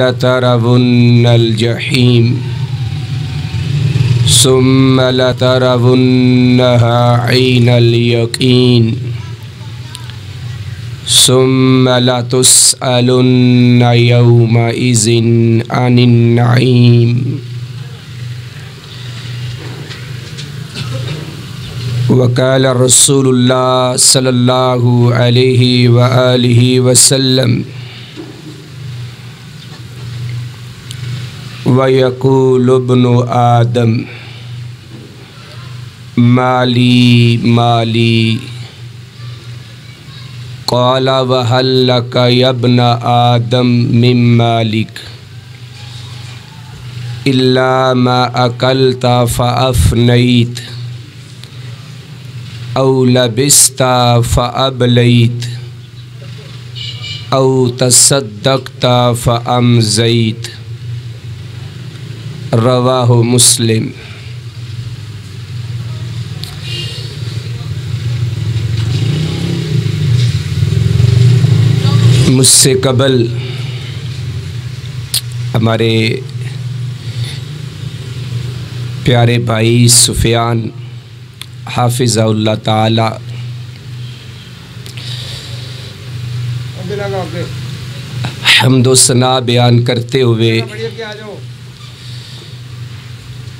लतरवुन्नल जहीम सुम्मा लतरवुन्नहा ऐनल यकीन सुम्मा लतुस्अलुन्ना यौमइज़िन अनिन नईम। वक़ाल रसूलुल्लाह सल्लल्लाहु अलैहि व आलिहि वसल्लम वयक़ूलु इब्नु आदम माली माली क़ाल वहल लक यब्न आदम मिन मालिक इल्ला मा अकलता फ़अफ़नैत औ लबिस्ता फ़अबलैत औ तसद्दक़ता फ़अमज़ैत। रवाहु मुस्लिम। मुझसे कबल हमारे प्यारे भाई सुफियान हाफिज़हुल्लाह ताला हम्दो सना बयान करते हुए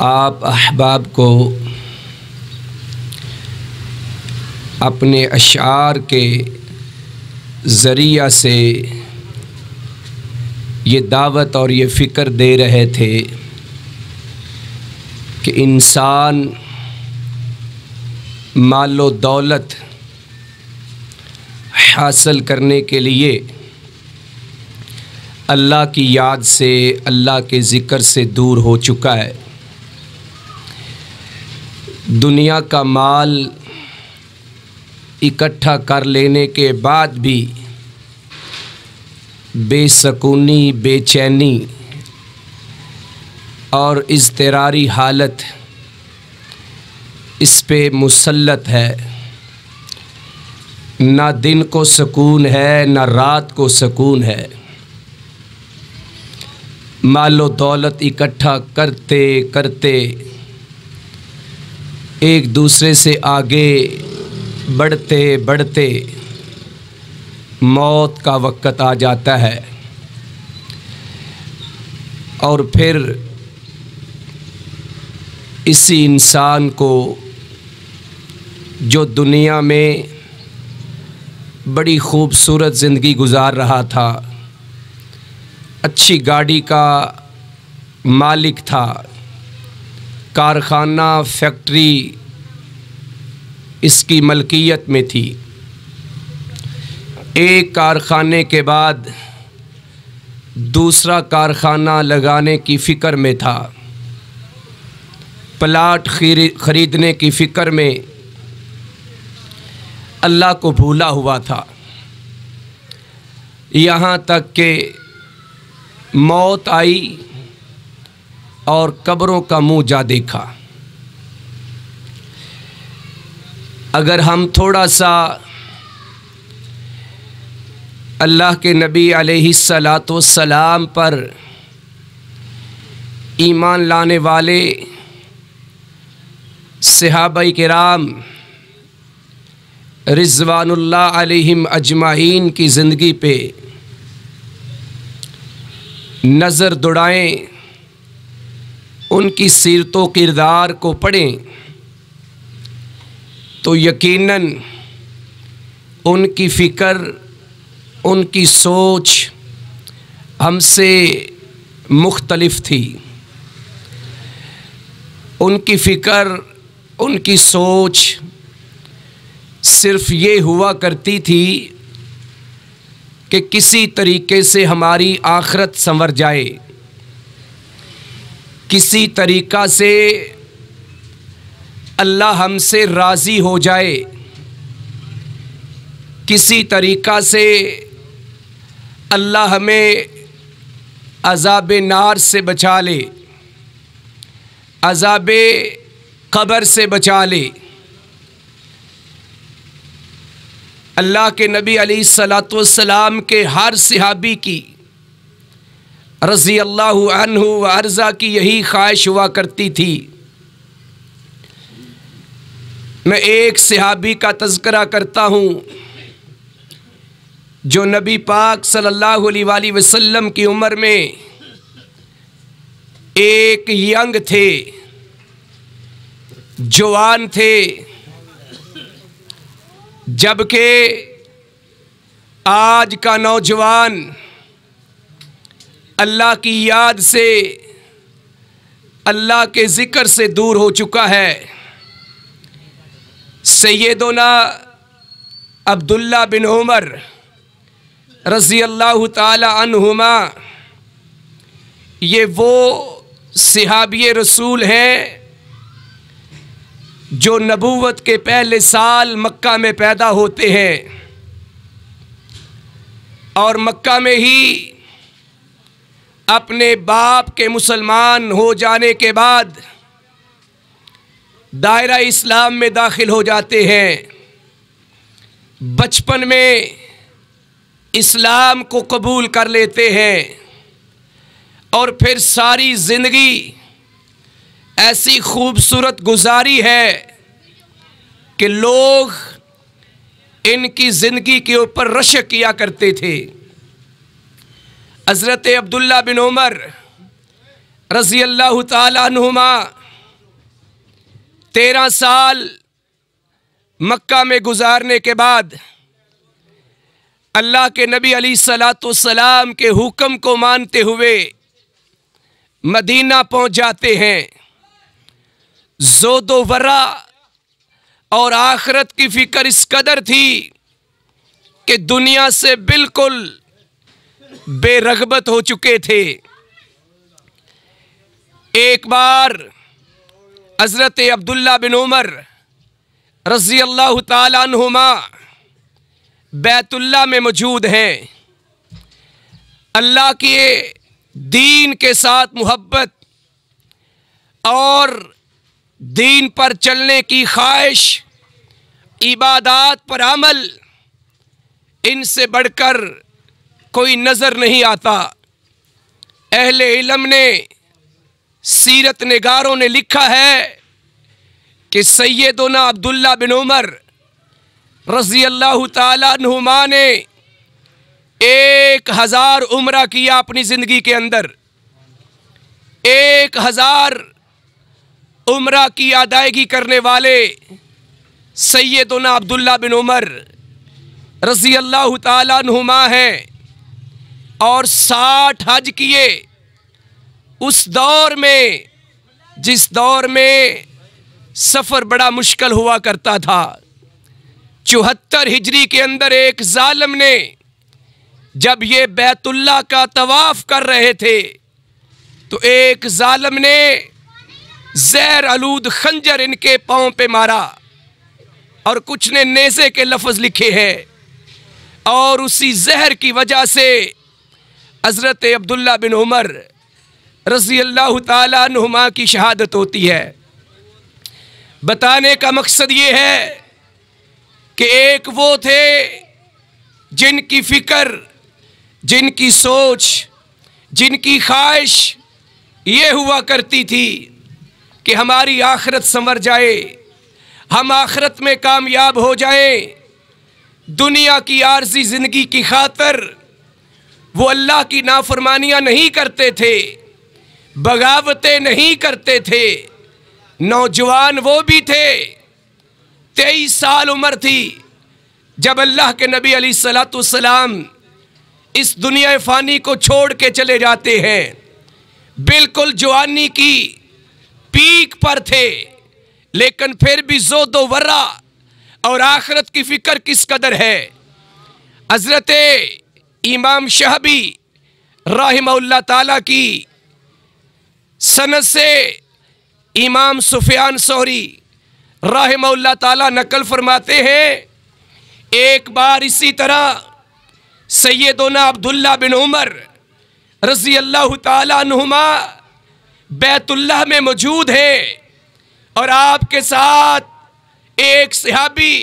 आप अहबाब को अपने अशार के ज़रिया से ये दावत और ये फ़िक्र दे रहे थे कि इंसान मालो दौलत हासिल करने के लिए अल्लाह की याद से, अल्लाह के ज़िक्र से दूर हो चुका है। दुनिया का माल इकट्ठा कर लेने के बाद भी बेसकूनी, बेचैनी और इज़्तिरारी हालत इस पे मुसल्लत है। ना दिन को सुकून है, ना रात को सुकून है। मालो दौलत इकट्ठा करते करते एक दूसरे से आगे बढ़ते बढ़ते मौत का वक़्त आ जाता है और फिर इसी इंसान को जो दुनिया में बड़ी खूबसूरत ज़िंदगी गुजार रहा था, अच्छी गाड़ी का मालिक था, कारखाना फैक्ट्री इसकी मलकियत में थी, एक कारखाने के बाद दूसरा कारखाना लगाने की फ़िक्र में था, प्लाट ख़रीदने की फ़िक्र में अल्लाह को भूला हुआ था। यहाँ तक कि मौत आई और कब्रों का मुँह जा देखा। अगर हम थोड़ा सा अल्लाह के नबी अलैहिस्सलातु वस्सलाम पर ईमान लाने वाले सहाबाए किराम रिज़वानुल्लाह अलैहिम अजमाइन की ज़िंदगी पे नज़र दौड़ाएं, उनकी सीरतो किरदार को पढ़ें तो यकीनन उनकी फ़िक्र, उनकी सोच हमसे मुख्तलिफ थी। उनकी फ़िक्र, उनकी सोच सिर्फ़ ये हुआ करती थी कि किसी तरीके से हमारी आखिरत संवर जाए, किसी तरीक़ा से अल्लाह हमसे राज़ी हो जाए, किसी तरीक़ा से अल्लाह हमें अज़ाब नार से बचा ले, अज़ाब क़ब्र से बचा ले। अल्लाह के नबी अलैहिस्सलातु वस्सलाम के हर सहाबी की रज़ी अल्लाहु अन्हु व अर्ज़ा की यही ख्वाहिश हुआ करती थी। मैं एक सहाबी का तज़किरा करता हूँ जो नबी पाक सल्लल्लाहु अलैहि वसल्लम की उम्र में एक यंग थे, जवान थे, जबकि आज का नौजवान अल्लाह की याद से, अल्लाह के ज़िक्र से दूर हो चुका है। सैयदना अब्दुल्ला बिन उमर रज़ी अल्लाह ताला अन्हुमा, ये वो सहाबी रसूल हैं जो नबूवत के पहले साल मक्का में पैदा होते हैं और मक्का में ही अपने बाप के मुसलमान हो जाने के बाद दायरा इस्लाम में दाखिल हो जाते हैं। बचपन में इस्लाम को कबूल कर लेते हैं और फिर सारी ज़िंदगी ऐसी खूबसूरत गुजारी है कि लोग इनकी ज़िंदगी के ऊपर रशक किया करते थे। हज़रत अब्दुल्ला बिन उमर रज़ी अल्लाह ताला अन्हुमा 13 साल मक्का में गुजारने के बाद अल्लाह के नबी अलैहिस्सलातु सलाम के हुक्म को मानते हुए मदीना पहुंच जाते हैं। ज़ोदो वरा और आखिरत की फिक्र इस कदर थी कि दुनिया से बिल्कुल बेरग़बत हो चुके थे। एक बार हज़रत अब्दुल्ला बिन उमर रज़ी अल्लाह ताला अन्हुमा बैतुल्लाह में मौजूद हैं। अल्लाह के दीन के साथ मोहब्बत और दीन पर चलने की ख्वाहिश, इबादात पर अमल, इनसे बढ़कर कोई नज़र नहीं आता। अहले इल्म ने, सीरत निगारों ने लिखा है कि सैयदना अब्दुल्ला बिन उमर रज़ी अल्लाह ताला अन्हुमा ने 1000 उम्रा किया अपनी ज़िंदगी के अंदर। 1000 उम्रा की अदायगी करने वाले सैयदना अब्दुल्ला बिन उमर रज़ी अल्लाह ताला अन्हुमा हैं और 60 हज किए। उस दौर में, जिस दौर में सफ़र बड़ा मुश्किल हुआ करता था, 74 हिजरी के अंदर एक जालिम ने जब ये बैतुल्लाह का तवाफ़ कर रहे थे तो एक जालिम ने ज़हर आलूद खंजर इनके पाँव पे मारा और कुछ ने नेज़े के लफ्ज़ लिखे हैं और उसी जहर की वजह से हज़रत अब्दुल्ला बिन उमर रज़ी अल्लाह ताला अन्हुमा की शहादत होती है। बताने का मकसद ये है कि एक वो थे जिनकी फ़िक्र, जिनकी सोच, जिनकी ख्वाहिश ये हुआ करती थी कि हमारी आखिरत संवर जाए, हम आखिरत में कामयाब हो जाएं। दुनिया की आर्जी ज़िंदगी की खातिर वो अल्लाह की नाफरमानियाँ नहीं करते थे, बगावतें नहीं करते थे। नौजवान वो भी थे, 23 साल उम्र थी जब अल्लाह के नबी अलैहिस्सलातु सलाम इस दुनिया फ़ानी को छोड़ के चले जाते हैं। बिल्कुल जवानी की पीक पर थे, लेकिन फिर भी ज़ोदो वर्रा और आखिरत की फ़िक्र किस कदर है। हज़रत इमाम शहबी रहमहुल्लाह ताला की सनद से इमाम सुफियान सौरी रहमहुल्लाह ताला नकल फरमाते हैं, एक बार इसी तरह सैयदना अब्दुल्ला बिन उमर रज़ी अल्लाह ताला अन्हुमा बैतुल्लाह में मौजूद है और आपके साथ एक सहाबी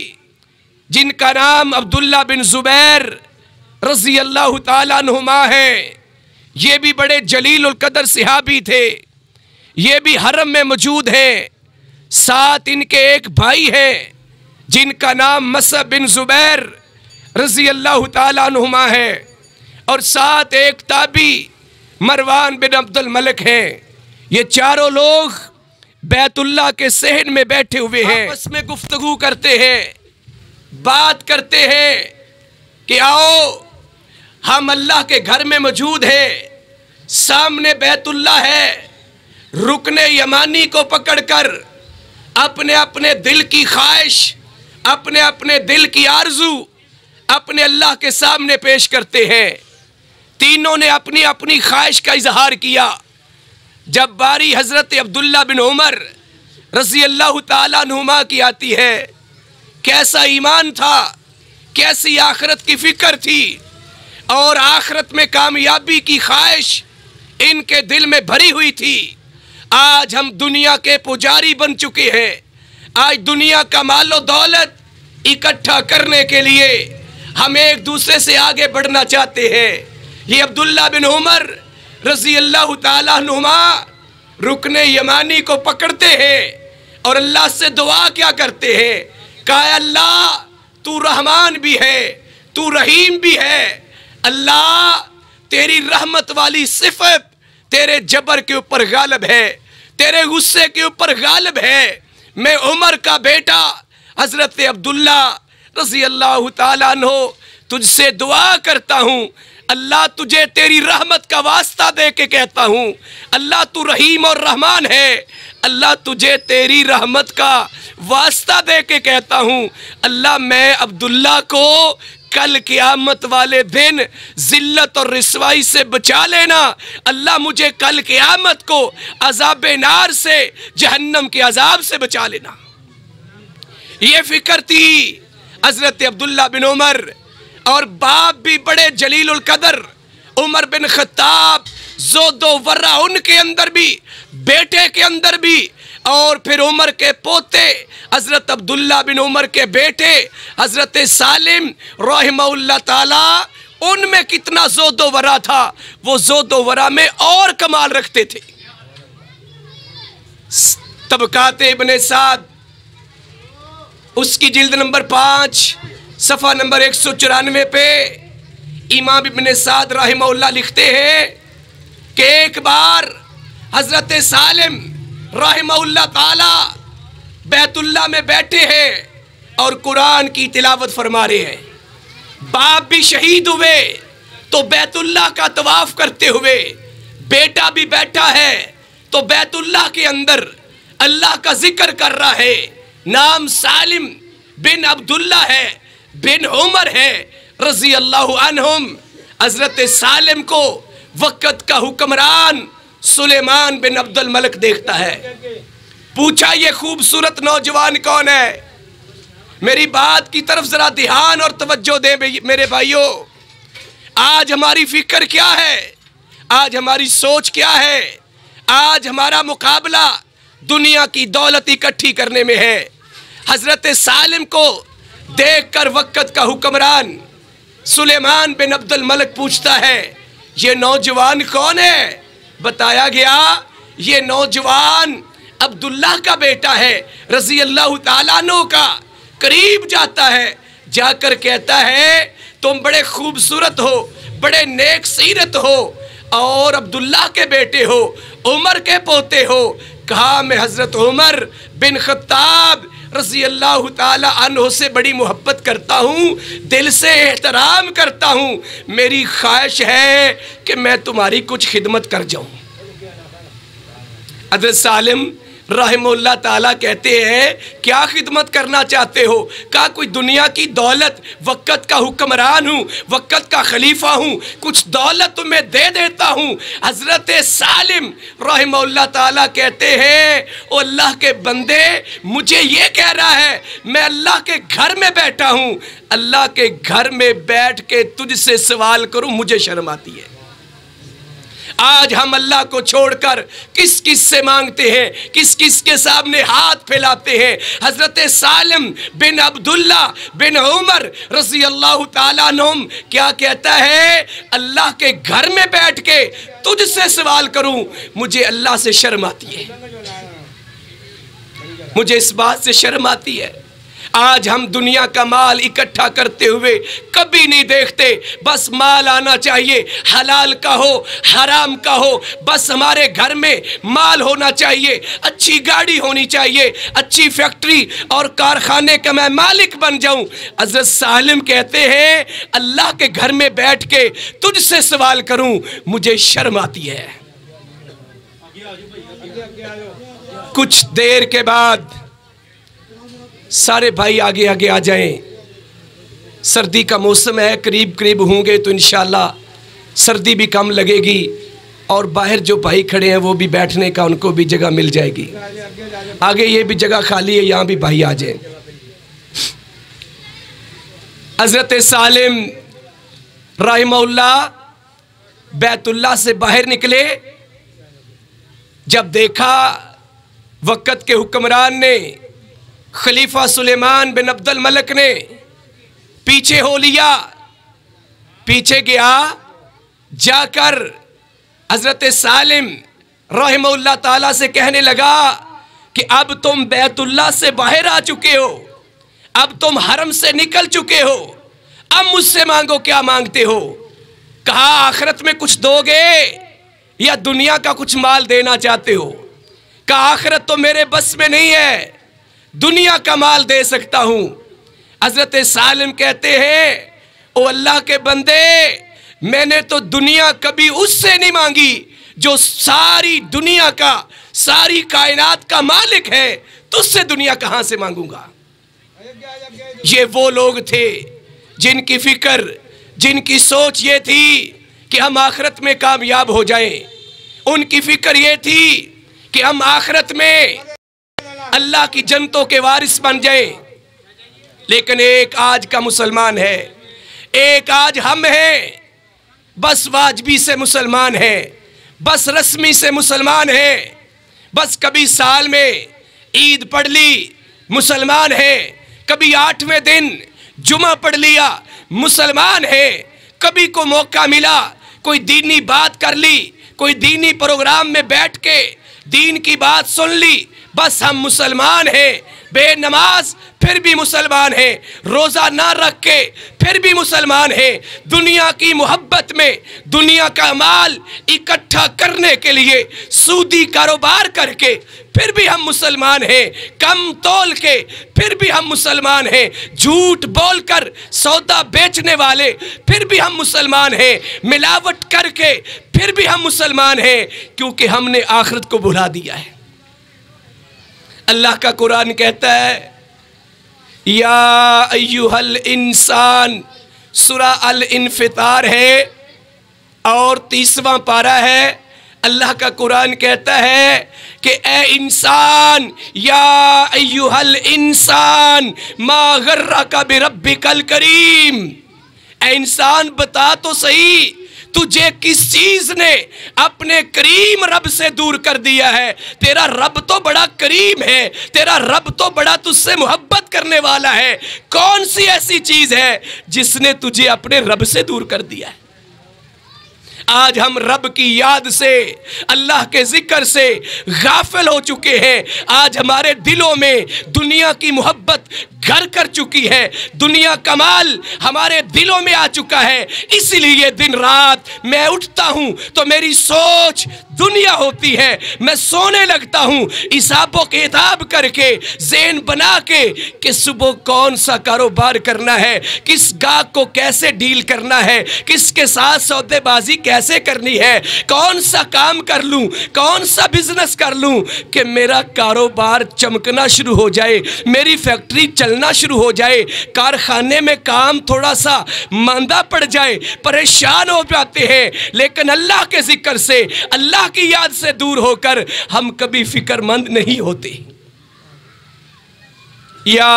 जिनका नाम अब्दुल्ला बिन ज़ुबैर रज़ी अल्लाह ताला अन्हुमा है, ये भी बड़े जलील उल कदर सहाबी थे, ये भी हरम में मौजूद हैं। साथ इनके एक भाई हैं जिनका नाम मसअब बिन जुबैर रजी अल्लाह ताला अन्हुमा है, और साथ एक ताबी मरवान बिन अब्दुल मलिक हैं। ये चारों लोग बैतुल्लाह के सहन में बैठे हुए हैं, आपस में गुफ्तगू करते हैं, बात करते हैं कि आओ हम अल्लाह के घर में मौजूद हैं, सामने बैतुल्लाह है, रुकने यमानी को पकड़कर अपने अपने दिल की ख्वाहिश, अपने अपने दिल की आरजू अपने अल्लाह के सामने पेश करते हैं। तीनों ने अपनी अपनी ख्वाहिश का इजहार किया। जब बारी हजरत अब्दुल्ला बिन उमर रजी अल्लाह ताला अन्हुमा की आती है, कैसा ईमान था, कैसी आखिरत की फिक्र थी और आखिरत में कामयाबी की ख्वाहिश इनके दिल में भरी हुई थी। आज हम दुनिया के पुजारी बन चुके हैं, आज दुनिया का मालो दौलत इकट्ठा करने के लिए हम एक दूसरे से आगे बढ़ना चाहते हैं। ये अब्दुल्ला बिन उमर रजी अल्लाह ताला अन्हुमा रुकने यमानी को पकड़ते हैं और अल्लाह से दुआ क्या करते हैं, कहा अल्लाह तू रहमान भी है, तू रहीम भी है, अल्लाह तेरी रहमत वाली सिफत तेरे जबर के ऊपर गालिब है, तेरे गुस्से के ऊपर गालिब है। मैं उमर का बेटा हजरत अब्दुल्ला रजी अल्लाह ताला अन्हु तुझसे दुआ करता हूँ, अल्लाह तुझे तेरी रहमत का वास्ता दे के कहता हूँ, अल्लाह तू रहीम और रहमान है, अल्लाह तुझे तेरी रहमत का वास्ता दे के कहता हूँ, अल्लाह मैं अब्दुल्ला को कल क़यामत वाले दिन जिल्लत और रिसवाई से बचा लेना, अल्लाह मुझे कल क़यामत को अज़ाब नार से, जहन्नम के अज़ाब से बचा लेना। ये फिक्र थी हजरत अब्दुल्ला बिन उमर। और बाप भी बड़े जलील उल कदर उमर बिन खत्ताब, ज़ोदो वर्रा उनके अंदर भी, बेटे के अंदर भी, और फिर उमर के पोते हजरत अब्दुल्ला बिन उमर के बेटे हजरत सालिम रहमहुल्लाह ताला, उनमें कितना ज़ोदो वरा था, वो ज़ोदो वरा में और कमाल रखते थे। तबकाते इब्ने साद उसकी जिल्द नंबर 5 सफ़ा नंबर 194 पे इमाम इब्ने साद रहमहुल्लाह लिखते हैं कि एक बार हजरत सालिम रहमहुल्लाह ताला बैतुल्लाह में बैठे हैं और कुरान की तिलावत फरमा रहे हैं। बाप भी शहीद हुए तो बैतुल्लाह का तवाफ करते हुए, बेटा भी बैठा है तो बैतुल्लाह के अंदर अल्लाह का जिक्र कर रहा है। नाम सालिम बिन अब्दुल्ला है, बिन उमर है रजी अल्लाह अन्हुम। हजरत सालिम को वक़्त का हुक्मरान सुलेमान बिन अब्दुल मलिक देखता है। पूछा ये खूबसूरत नौजवान कौन है? मेरी बात की तरफ जरा ध्यान और तवज्जो दे मेरे भाइयों। आज हमारी फिक्र क्या है, आज हमारी सोच क्या है? आज हमारा मुकाबला दुनिया की दौलत इकट्ठी करने में है। हजरत सालिम को देखकर वक़्त का हुक्मरान सुलेमान बिन अब्दुल मलिक पूछता है ये नौजवान कौन है? बताया गया ये नौजवान अब्दुल्लाह का बेटा है रजी अल्लाह ताला अन्हु का। करीब जाता है, जाकर कहता है तुम बड़े खूबसूरत हो, बड़े नेक सीरत हो और अब्दुल्लाह के बेटे हो, उमर के पोते हो। कहा मैं हजरत उमर बिन खत्ताब रज़ी अल्लाह ताला अन्हु से बड़ी मोहब्बत करता हूँ, दिल से एहतराम करता हूँ, मेरी ख्वाहिश है कि मैं तुम्हारी कुछ खिदमत कर जाऊँ। हज़रत सालिम रहमहुल्लाह ताला कहते हैं क्या खिदमत करना चाहते हो? कहा कोई दुनिया की दौलत, वक़्त का हुक्मरान हूँ, वक़्त का खलीफा हूँ, कुछ दौलत तुम्हें दे देता हूँ। हज़रत सालिम रहमहुल्लाह ताला कहते हैं ओ अल्लाह के बंदे, मुझे ये कह रहा है मैं अल्लाह के घर में बैठा हूँ, अल्लाह के घर में बैठ के तुझसे सवाल करूँ मुझे शर्म आती है। आज हम अल्लाह को छोड़कर किस किस से मांगते हैं, किस किस के सामने हाथ फैलाते हैं। हजरत सालिम बिन अब्दुल्ला बिन उमर रज़ी अल्लाह ताला अन्हुम क्या कहता है, अल्लाह के घर में बैठ के तुझसे सवाल करूं, मुझे अल्लाह से शर्म आती है, मुझे इस बात से शर्म आती है। आज हम दुनिया का माल इकट्ठा करते हुए कभी नहीं देखते, बस माल आना चाहिए, हलाल का हो हराम का हो, बस हमारे घर में माल होना चाहिए, अच्छी गाड़ी होनी चाहिए, अच्छी फैक्ट्री और कारखाने का मैं मालिक बन जाऊं। हज़रत सालिम कहते हैं अल्लाह के घर में बैठ के तुझसे सवाल करूं, मुझे शर्म आती है। कुछ देर के बाद सारे भाई आगे आगे आ जाएं, सर्दी का मौसम है, करीब करीब होंगे तो इंशाल्लाह सर्दी भी कम लगेगी और बाहर जो भाई खड़े हैं वो भी बैठने का उनको भी जगह मिल जाएगी। आगे ये भी जगह खाली है, यहाँ भी भाई आ जाएं। हज़रत सालिम रहमहुल्लाह बैतुल्लाह से बाहर निकले, जब देखा वक़्त के हुक्मरान ने खलीफा सुलेमान बिन अब्दुल मलिक ने पीछे हो लिया, पीछे गया, जाकर हजरत सालिम रहमहुल्लाह ताला से कहने लगा कि अब तुम बैतुल्लाह से बाहर आ चुके हो, अब तुम हरम से निकल चुके हो, अब मुझसे मांगो, क्या मांगते हो? कहा आखिरत में कुछ दोगे या दुनिया का कुछ माल देना चाहते हो? कहा आखिरत तो मेरे बस में नहीं है, दुनिया का माल दे सकता हूं। हजरत सालिम कहते हैं ओ अल्लाह के बंदे, मैंने तो दुनिया कभी उससे नहीं मांगी जो सारी दुनिया का, सारी कायनात का मालिक है, तुझसे दुनिया कहां से मांगूंगा। ये वो लोग थे जिनकी फिक्र, जिनकी सोच ये थी कि हम आखिरत में कामयाब हो जाएं। उनकी फिक्र ये थी कि हम आखिरत में अल्लाह की जन्नतों के वारिस बन जाए। लेकिन एक आज का मुसलमान है, एक आज हम हैं, बस वाजबी से मुसलमान हैं, बस रस्मी से मुसलमान हैं, बस कभी साल में ईद पढ़ ली मुसलमान है, कभी 8वें दिन जुमा पढ़ लिया मुसलमान है, कभी को मौका मिला कोई दीनी बात कर ली, कोई दीनी प्रोग्राम में बैठ के दीन की बात सुन ली, बस हम मुसलमान हैं। बेनमाज फिर भी मुसलमान हैं, रोज़ा ना रख के फिर भी मुसलमान हैं। दुनिया की मोहब्बत में दुनिया का माल इकट्ठा करने के लिए सूदी कारोबार करके फिर भी हम मुसलमान हैं। कम तोल के फिर भी हम मुसलमान हैं। झूठ बोलकर सौदा बेचने वाले फिर भी हम मुसलमान हैं। मिलावट करके फिर भी हम मुसलमान हैं, क्योंकि हमने आखिरत को भुला दिया है। अल्लाह का कुरान कहता है या अय्युहल इंसान, सूरा अल इन्फितार है और 30वां पारा है। अल्लाह का कुरान कहता है कि ए इंसान, या अय्युहल इंसान मा गर्रका बिरब्बिकल करीम, ए इंसान बता तो सही तुझे किस चीज ने अपने करीम रब से दूर कर दिया है। तेरा रब तो बड़ा करीम है, तेरा रब तो बड़ा तुझसे मोहब्बत करने वाला है। कौन सी ऐसी चीज है जिसने तुझे अपने रब से दूर कर दिया है? आज हम रब की याद से, अल्लाह के जिक्र से गाफिल हो चुके हैं। आज हमारे दिलों में दुनिया की मोहब्बत घर कर चुकी है, दुनिया का माल हमारे दिलों में आ चुका है। इसीलिए दिन रात मैं उठता हूं तो मेरी सोच दुनिया होती है। मैं सोने लगता हूं हिसाबो किताब करके, ज़हन बना के कि सुबह कौन सा कारोबार करना है, किस गाहक को कैसे डील करना है, किसके साथ सौदेबाजी कैसे करनी है, कौन सा काम कर लूं, कौन सा बिजनेस कर लूं कि मेरा कारोबार चमकना शुरू हो जाए, मेरी फैक्ट्री चलना शुरू हो जाए, कारखाने में काम थोड़ा सा मंदा पड़ जाए। परेशान हो जाते हैं, लेकिन अल्लाह के जिक्र से, अल्लाह की याद से दूर होकर हम कभी फिक्रमंद नहीं होते। या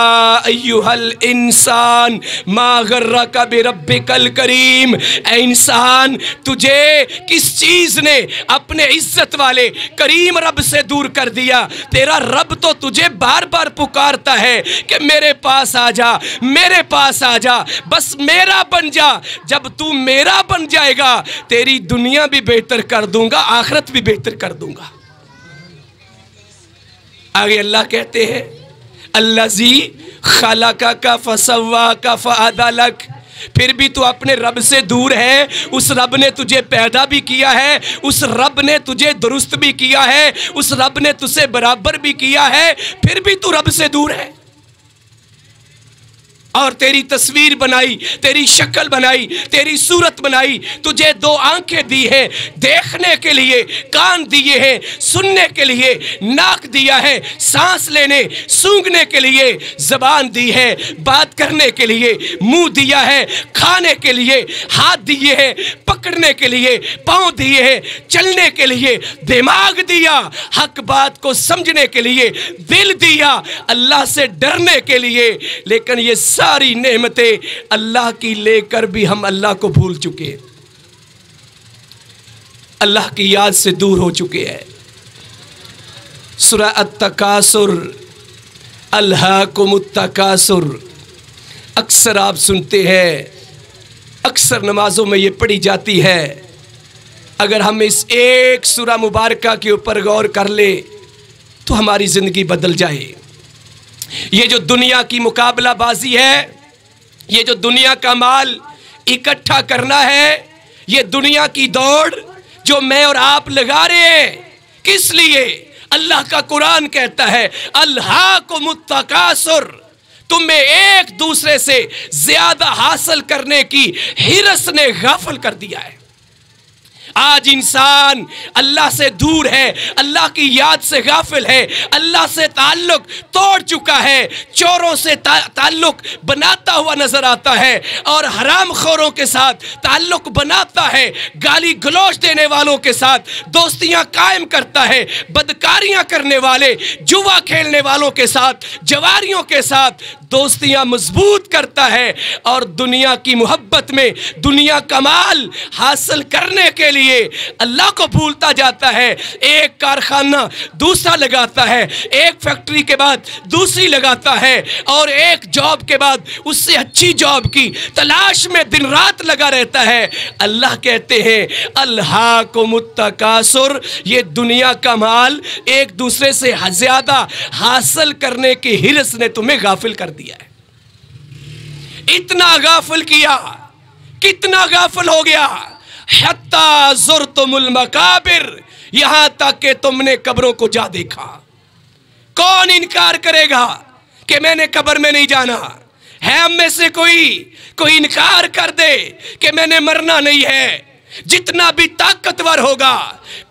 अय्युहल इंसान मा गर्रका बिरब्बिकल करीम। ऐ इंसान, तुझे किस चीज ने अपने इज्जत वाले करीम रब से दूर कर दिया? तेरा रब तो तुझे बार बार पुकारता है कि मेरे पास आ जा, मेरे पास आ जा, बस मेरा बन जा। जब तू मेरा बन जाएगा तेरी दुनिया भी बेहतर कर दूंगा, आखिरत भी बेहतर कर दूंगा। आगे अल्लाह कहते हैं अल्लाजी खलका का फसव्वा का फअदलक। फिर भी तू अपने रब से दूर है। उस रब ने तुझे पैदा भी किया है, उस रब ने तुझे दुरुस्त भी किया है, उस रब ने तुझसे बराबर भी किया है, फिर भी तू रब से दूर है। और तेरी तस्वीर बनाई, तेरी शक्ल बनाई, तेरी सूरत बनाई, तुझे दो आंखें दी है देखने के लिए, कान दिए हैं सुनने के लिए, नाक दिया है सांस लेने सूंघने के लिए, जबान दी है बात करने के लिए, मुंह दिया है खाने के लिए, हाथ दिए हैं पकड़ने के लिए, पांव दिए हैं चलने के लिए, दिमाग दिया हक बात को समझने के लिए, दिल दिया अल्लाह से डरने के लिए। लेकिन ये सारी नेमतें अल्लाह की लेकर भी हम अल्लाह को भूल चुके हैं, अल्लाह की याद से दूर हो चुके हैं। सूरह अत-तकासुर, अल्हाकुमुत तकासुर, अक्सर आप सुनते हैं, अक्सर नमाजों में ये पढ़ी जाती है। अगर हम इस एक सूरह मुबारका के ऊपर गौर कर ले तो हमारी जिंदगी बदल जाए। ये जो दुनिया की मुकाबलाबाजी है, ये जो दुनिया का माल इकट्ठा करना है, ये दुनिया की दौड़ जो मैं और आप लगा रहे हैं, किस लिए? अल्लाह का कुरान कहता है अल्हाकुमुत तकासुर, तुम्हें एक दूसरे से ज्यादा हासिल करने की हिरस ने गाफिल कर दिया है। आज इंसान अल्लाह से दूर है, अल्लाह की याद से गाफिल है, अल्लाह से ताल्लुक तोड़ चुका है, चोरों से ताल्लुक बनाता हुआ नजर आता है और हराम खोरों के साथ ताल्लुक बनाता है, गाली गलौज देने वालों के साथ दोस्तियां कायम करता है, बदकारियां करने वाले जुआ खेलने वालों के साथ, जवारियों के साथ दोस्तियां मजबूत करता है और दुनिया की मोहब्बत में दुनिया कमाल हासिल करने के लिए अल्लाह को भूलता जाता है। एक कारखाना दूसरा लगाता है, एक फैक्ट्री के बाद दूसरी लगाता है और एक जॉब के बाद उससे अच्छी जॉब की तलाश में दिन रात लगा रहता है। अल्लाह कहते हैं अल्हाकुमुत तकासुर, ये दुनिया का माल एक दूसरे से ज्यादा हासिल करने की हिरस ने तुम्हें गाफिल कर दिया है। इतना गाफिल किया, कितना गाफिल हो गया, हत्ता ज़ुरतुमुल मकाबिर, यहां तक कि तुमने कब्रों को जा देखा। कौन इनकार करेगा कि मैंने कब्र में नहीं जाना? है हम में से कोई इनकार कर दे कि मैंने मरना नहीं है? जितना भी ताकतवर होगा,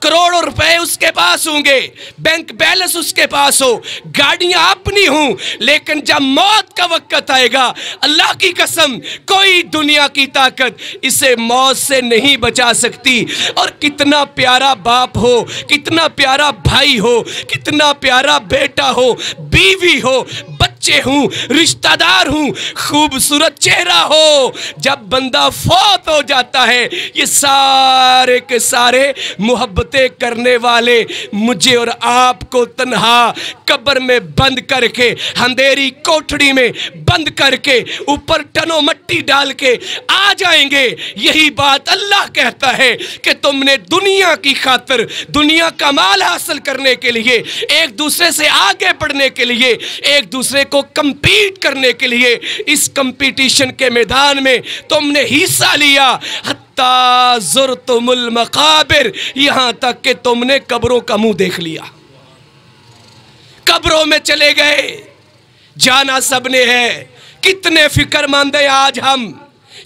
करोड़ों रुपए उसके पास होंगे, बैंक बैलेंस उसके पास हो, गाड़ियां अपनी हों, लेकिन जब मौत का वक्त आएगा, अल्लाह की कसम कोई दुनिया की ताकत इसे मौत से नहीं बचा सकती। और कितना प्यारा बाप हो, कितना प्यारा भाई हो, कितना प्यारा बेटा हो, बीवी हो, बच्चे हूं, रिश्तेदार हूं, खूबसूरत चेहरा हो, जब बंदा फौत हो जाता है, ये सारे के सारे मोहब्बतें करने वाले मुझे और आपको तन्हा कब्र में बंद करके, अंधेरी कोठड़ी में बंद करके, ऊपर टनो मट्टी डाल के आ जाएंगे। यही बात अल्लाह कहता है कि तुमने दुनिया की खातिर, दुनिया का माल हासिल करने के लिए, एक दूसरे से आगे बढ़ने के लिए, एक दूसरे को कंपीट करने के लिए, इस कंपटीशन के मैदान में तुमने हिस्सा लिया। हत्ता ज़ुरतुमुल मकाबिर, यहां तक कि तुमने कब्रों का मुंह देख लिया, कब्रों में चले गए। जाना सबने है। कितने फिक्रमंद हैं आज हम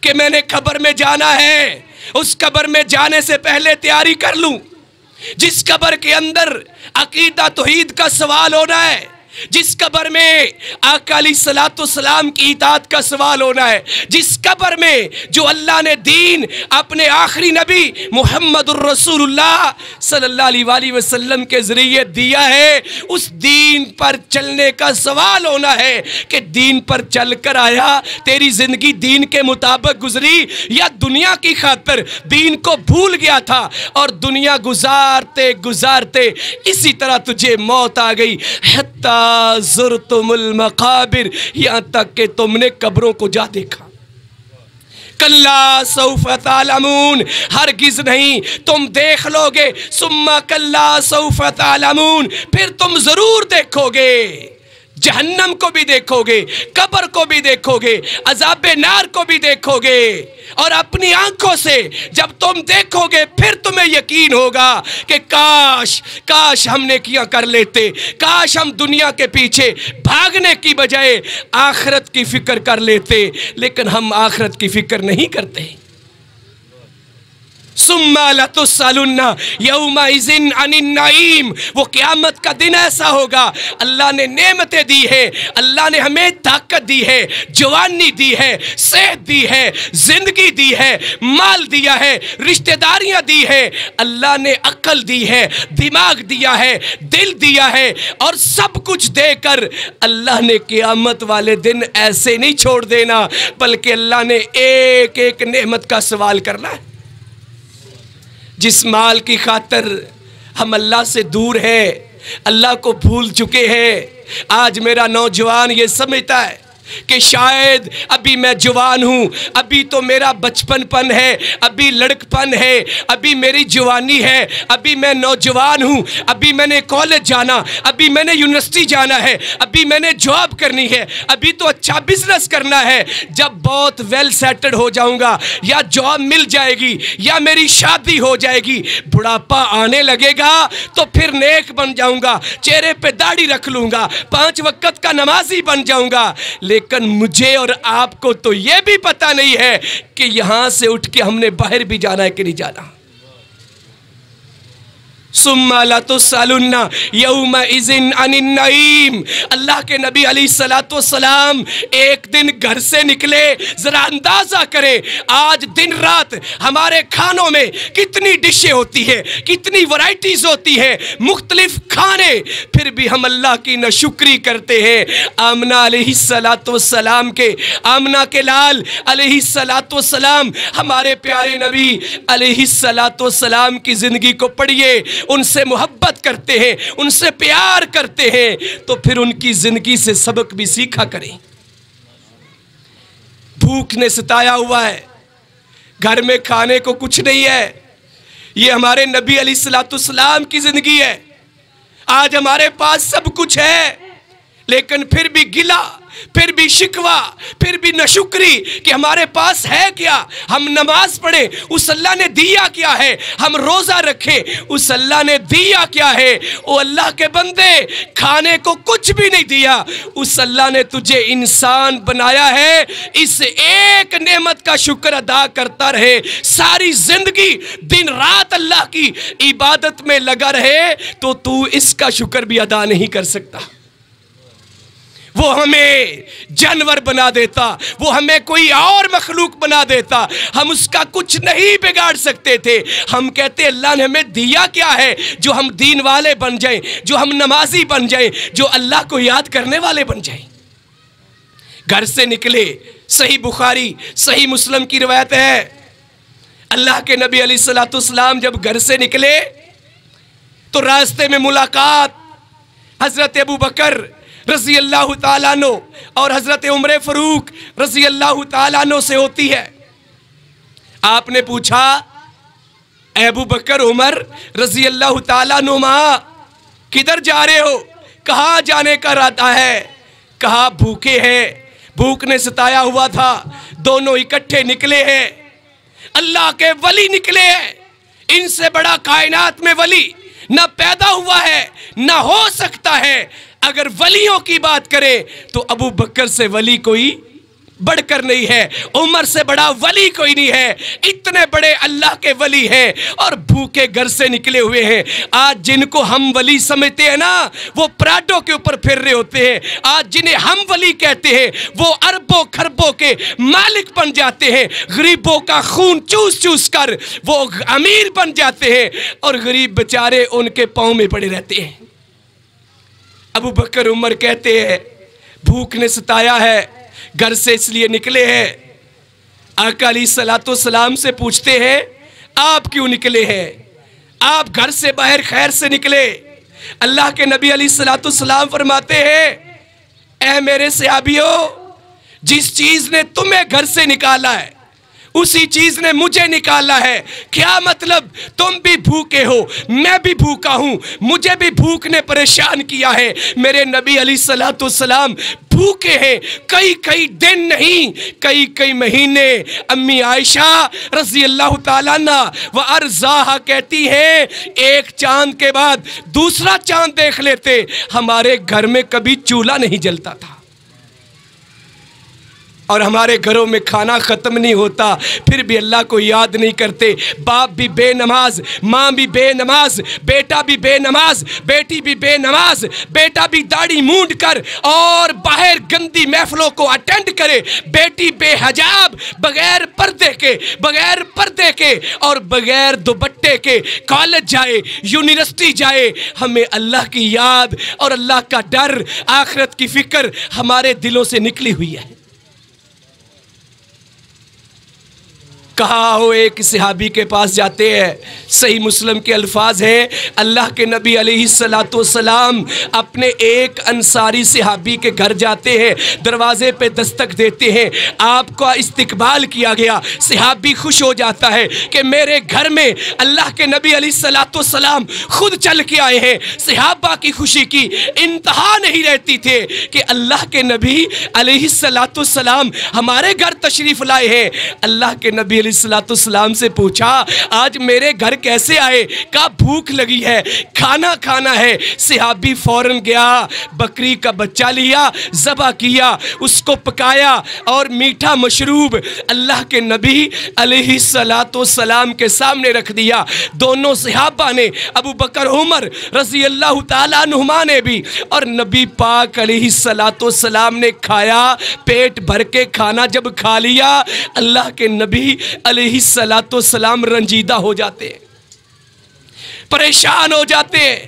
कि मैंने कब्र में जाना है, उस कब्र में जाने से पहले तैयारी कर लूं। जिस कब्र के अंदर अकीदा तौहीद का सवाल होना है, जिस कब्र में आका अलैहिस्सलाम की इताअत का सवाल होना है, जिस कब्र में जो अल्लाह ने दीन अपने आखिरी नबी मुहम्मदुर रसूलुल्लाह सल्लल्लाहु अलैहि वसल्लम के जरिए दिया है, उस दीन पर चलने का सवाल होना है कि दीन पर चलकर आया, तेरी जिंदगी दीन के मुताबिक गुजरी या दुनिया की खातिर दीन को भूल गया था और दुनिया गुजारते गुजारते इसी तरह तुझे मौत आ गई। हत्ता ज़ुरतुमुल मक़ाबिर, यहाँ तक कि तुमने कब्रों को जा देखा। कल्ला सौफ तालमून, हरगिज नहीं, तुम देख लोगे। सुम्मा कल्ला सौफ तालमून, फिर तुम जरूर देखोगे, जहन्नम को भी देखोगे, कब्र को भी देखोगे, अज़ाबे नार को भी देखोगे। और अपनी आंखों से जब तुम देखोगे फिर तुम्हें यकीन होगा कि काश काश हमने किया कर लेते, काश हम दुनिया के पीछे भागने की बजाय आखिरत की फिक्र कर लेते। लेकिन हम आखिरत की फिक्र नहीं करते। सुम्मा लतुस्सलुन्ना यौमइज़िन अनिन नईम, वो क़यामत का दिन ऐसा होगा, अल्लाह ने नेमतें दी है, अल्लाह ने हमें ताकत दी है, जवानी दी है, सेहत दी है, जिंदगी दी है, माल दिया है, रिश्तेदारियां दी है, अल्लाह ने अक्ल दी है, दिमाग दिया है, दिल दिया है, और सब कुछ देकर अल्लाह ने क़यामत वाले दिन ऐसे नहीं छोड़ देना, बल्कि अल्लाह ने एक एक नेमत का सवाल करना है। जिस माल की खातिर हम अल्लाह से दूर हैं, अल्लाह को भूल चुके हैं, आज मेरा नौजवान ये समझता है कि शायद अभी मैं जवान हूँ, अभी तो मेरा बचपनपन है, अभी लड़कपन है, अभी मेरी जवानी है, अभी मैं नौजवान हूँ, अभी मैंने कॉलेज जाना, अभी मैंने यूनिवर्सिटी जाना है, अभी मैंने जॉब करनी है, अभी तो अच्छा बिजनेस करना है। जब बहुत वेल सेटल्ड हो जाऊँगा या जॉब मिल जाएगी या मेरी शादी हो जाएगी, बुढ़ापा आने लगेगा तो फिर नेक बन जाऊँगा, चेहरे पे दाढ़ी रख लूँगा, 5 वक्त का नमाजी बन जाऊँगा। लेकिन मुझे और आपको तो यह भी पता नहीं है कि यहां से उठ के हमने बाहर भी जाना है कि नहीं जाना। सुम्मा लतुस्सलुन्ना यौमइज़िन अनिन नईम, अल्लाह के नबी अलैहिस्सलाम एक दिन घर से निकले, जरा अंदाजा करें आज दिन रात हमारे खानों में कितनी डिशें होती है, कितनी वैरायटीज होती है, मुख्तलिफ खाने, फिर भी हम अल्लाह की नाशुक्री करते हैं। आमना अलैहिस्सलाम के, आमना के लाल अलैहिस्सलाम, हमारे प्यारे नबी अलैहिस्सलाम की जिंदगी को पढ़िए, उनसे मोहब्बत करते हैं, उनसे प्यार करते हैं, तो फिर उनकी जिंदगी से सबक भी सीखा करें। भूख ने सताया हुआ है, घर में खाने को कुछ नहीं है, ये हमारे नबी अलैहिस्सलाम की जिंदगी है। आज हमारे पास सब कुछ है, लेकिन फिर भी गिला, फिर भी शिकवा, फिर भी नाशुक्री कि हमारे पास है क्या। हम नमाज पढ़े, उस अल्लाह ने दिया क्या है, हम रोजा रखें, उस अल्लाह ने दिया क्या है। ओ अल्लाह के बंदे, खाने को कुछ भी नहीं दिया, उस अल्लाह ने तुझे इंसान बनाया है, इस एक नेमत का शुक्र अदा करता रहे, सारी जिंदगी दिन रात अल्लाह की इबादत में लगा रहे, तो तू इसका शुक्र भी अदा नहीं कर सकता। वो हमें जानवर बना देता, वो हमें कोई और मखलूक बना देता, हम उसका कुछ नहीं बिगाड़ सकते थे। हम कहते अल्लाह ने हमें दिया क्या है जो हम दीन वाले बन जाएं, जो हम नमाजी बन जाएं, जो अल्लाह को याद करने वाले बन जाएं। घर से निकले, सही बुखारी सही मुस्लिम की रिवायत है, अल्लाह के नबी अलैहिस्सलाम जब घर से निकले तो रास्ते में मुलाकात हजरत अबू बकर रज़ी अल्लाह ताला अन्हु और हजरत उमर फारूक रज़ी अल्लाह ताला अन्हु से होती है। आपने पूछा, अबू बकर उमर रज़ी अल्लाह ताला अन्हुमा किधर जा रहे हो, कहाँ जाने का इरादा है। कहा भूखे हैं, भूख ने सताया हुआ था, दोनों इकट्ठे निकले हैं, अल्लाह के वली निकले हैं, इनसे बड़ा कायनात में वली ना पैदा हुआ है ना हो सकता है। अगर वलियों की बात करें तो अबू बकर से वली कोई बढ़कर नहीं है, उमर से बड़ा वली कोई नहीं है। इतने बड़े अल्लाह के वली हैं और भूखे घर से निकले हुए हैं। आज जिनको हम वली समझते हैं ना, वो प्राडो के ऊपर फिर रहे होते हैं। आज जिन्हें हम वली कहते हैं वो अरबों खरबों के मालिक बन जाते हैं। गरीबों का खून चूस चूस कर वो अमीर बन जाते हैं और गरीब बेचारे उनके पांव में पड़े रहते हैं। अबू बकर उमर कहते हैं भूख ने सताया है, घर से इसलिए निकले हैं। आका अलैहिस्सलातु सलाम से पूछते हैं आप क्यों निकले हैं, आप घर से बाहर खैर से निकले। अल्लाह के नबी अलैहिस्सलातु सलाम फरमाते हैं ऐ मेरे सहाबियों, जिस चीज ने तुम्हें घर से निकाला है उसी चीज ने मुझे निकाला है। क्या मतलब, तुम भी भूखे हो, मैं भी भूखा हूं, मुझे भी भूख ने परेशान किया है। मेरे नबी अलैहिस्सलातु सलाम भूखे हैं, कई कई दिन नहीं, कई कई महीने। अम्मी आयशा रज़ी अल्लाह ताला अन्हा व अर्ज़ाहा कहती है एक चांद के बाद दूसरा चांद देख लेते, हमारे घर में कभी चूल्हा नहीं जलता था और हमारे घरों में खाना ख़त्म नहीं होता, फिर भी अल्लाह को याद नहीं करते। बाप भी बेनमाज, माँ भी बेनमाज, बेटा भी बेनमाज, बेटी भी बेनमाज, बेटा भी दाढ़ी मूंड कर और बाहर गंदी महफिलों को अटेंड करे, बेटी बेहजाब बगैर पर्दे के और बगैर दुपट्टे के कॉलेज जाए, यूनिवर्सिटी जाए। हमें अल्लाह की याद और अल्लाह का डर, आखिरत की फिक्र हमारे दिलों से निकली हुई है। कहा हो एक सहाबी के पास जाते हैं, सही मुस्लिम के अल्फाज हैं, अल्लाह के नबी अलैहिस्सलाम अपने एक अंसारी सहाबी के घर जाते हैं, दरवाजे पे दस्तक देते हैं, आपका इस्तकबाल किया गया। सहाबी खुश हो जाता है कि मेरे घर में अल्लाह के नबी अलैहिस्सलाम खुद चल के आए हैं। सहाबा की खुशी की इंतहा नहीं रहती थे कि अल्लाह के नबी अलैहिस्सलाम हमारे घर तशरीफ लाए हैं। अल्लाह के नबी अलैहिस्सलाम से पूछा आज मेरे घर कैसे आए, कहा भूख लगी है, खाना खाना है। सहाबी फौरन गया, बकरी का बच्चा लिया, ज़बह किया, उसको पकाया और मीठा मशरूब अल्लाह के नबी अलैहिस्सलाम के सामने रख दिया। दोनों सहाबा ने, अबू बकर उमर रज़ी अल्लाह ताला अन्हुमा ने भी और नबी पाक अलैहिस्सलाम ने खाया। पेट भर के खाना जब खा लिया, अल्लाह के नबी अलैहिस्सलाम रंजीदा हो जाते हैं, परेशान हो जाते हैं,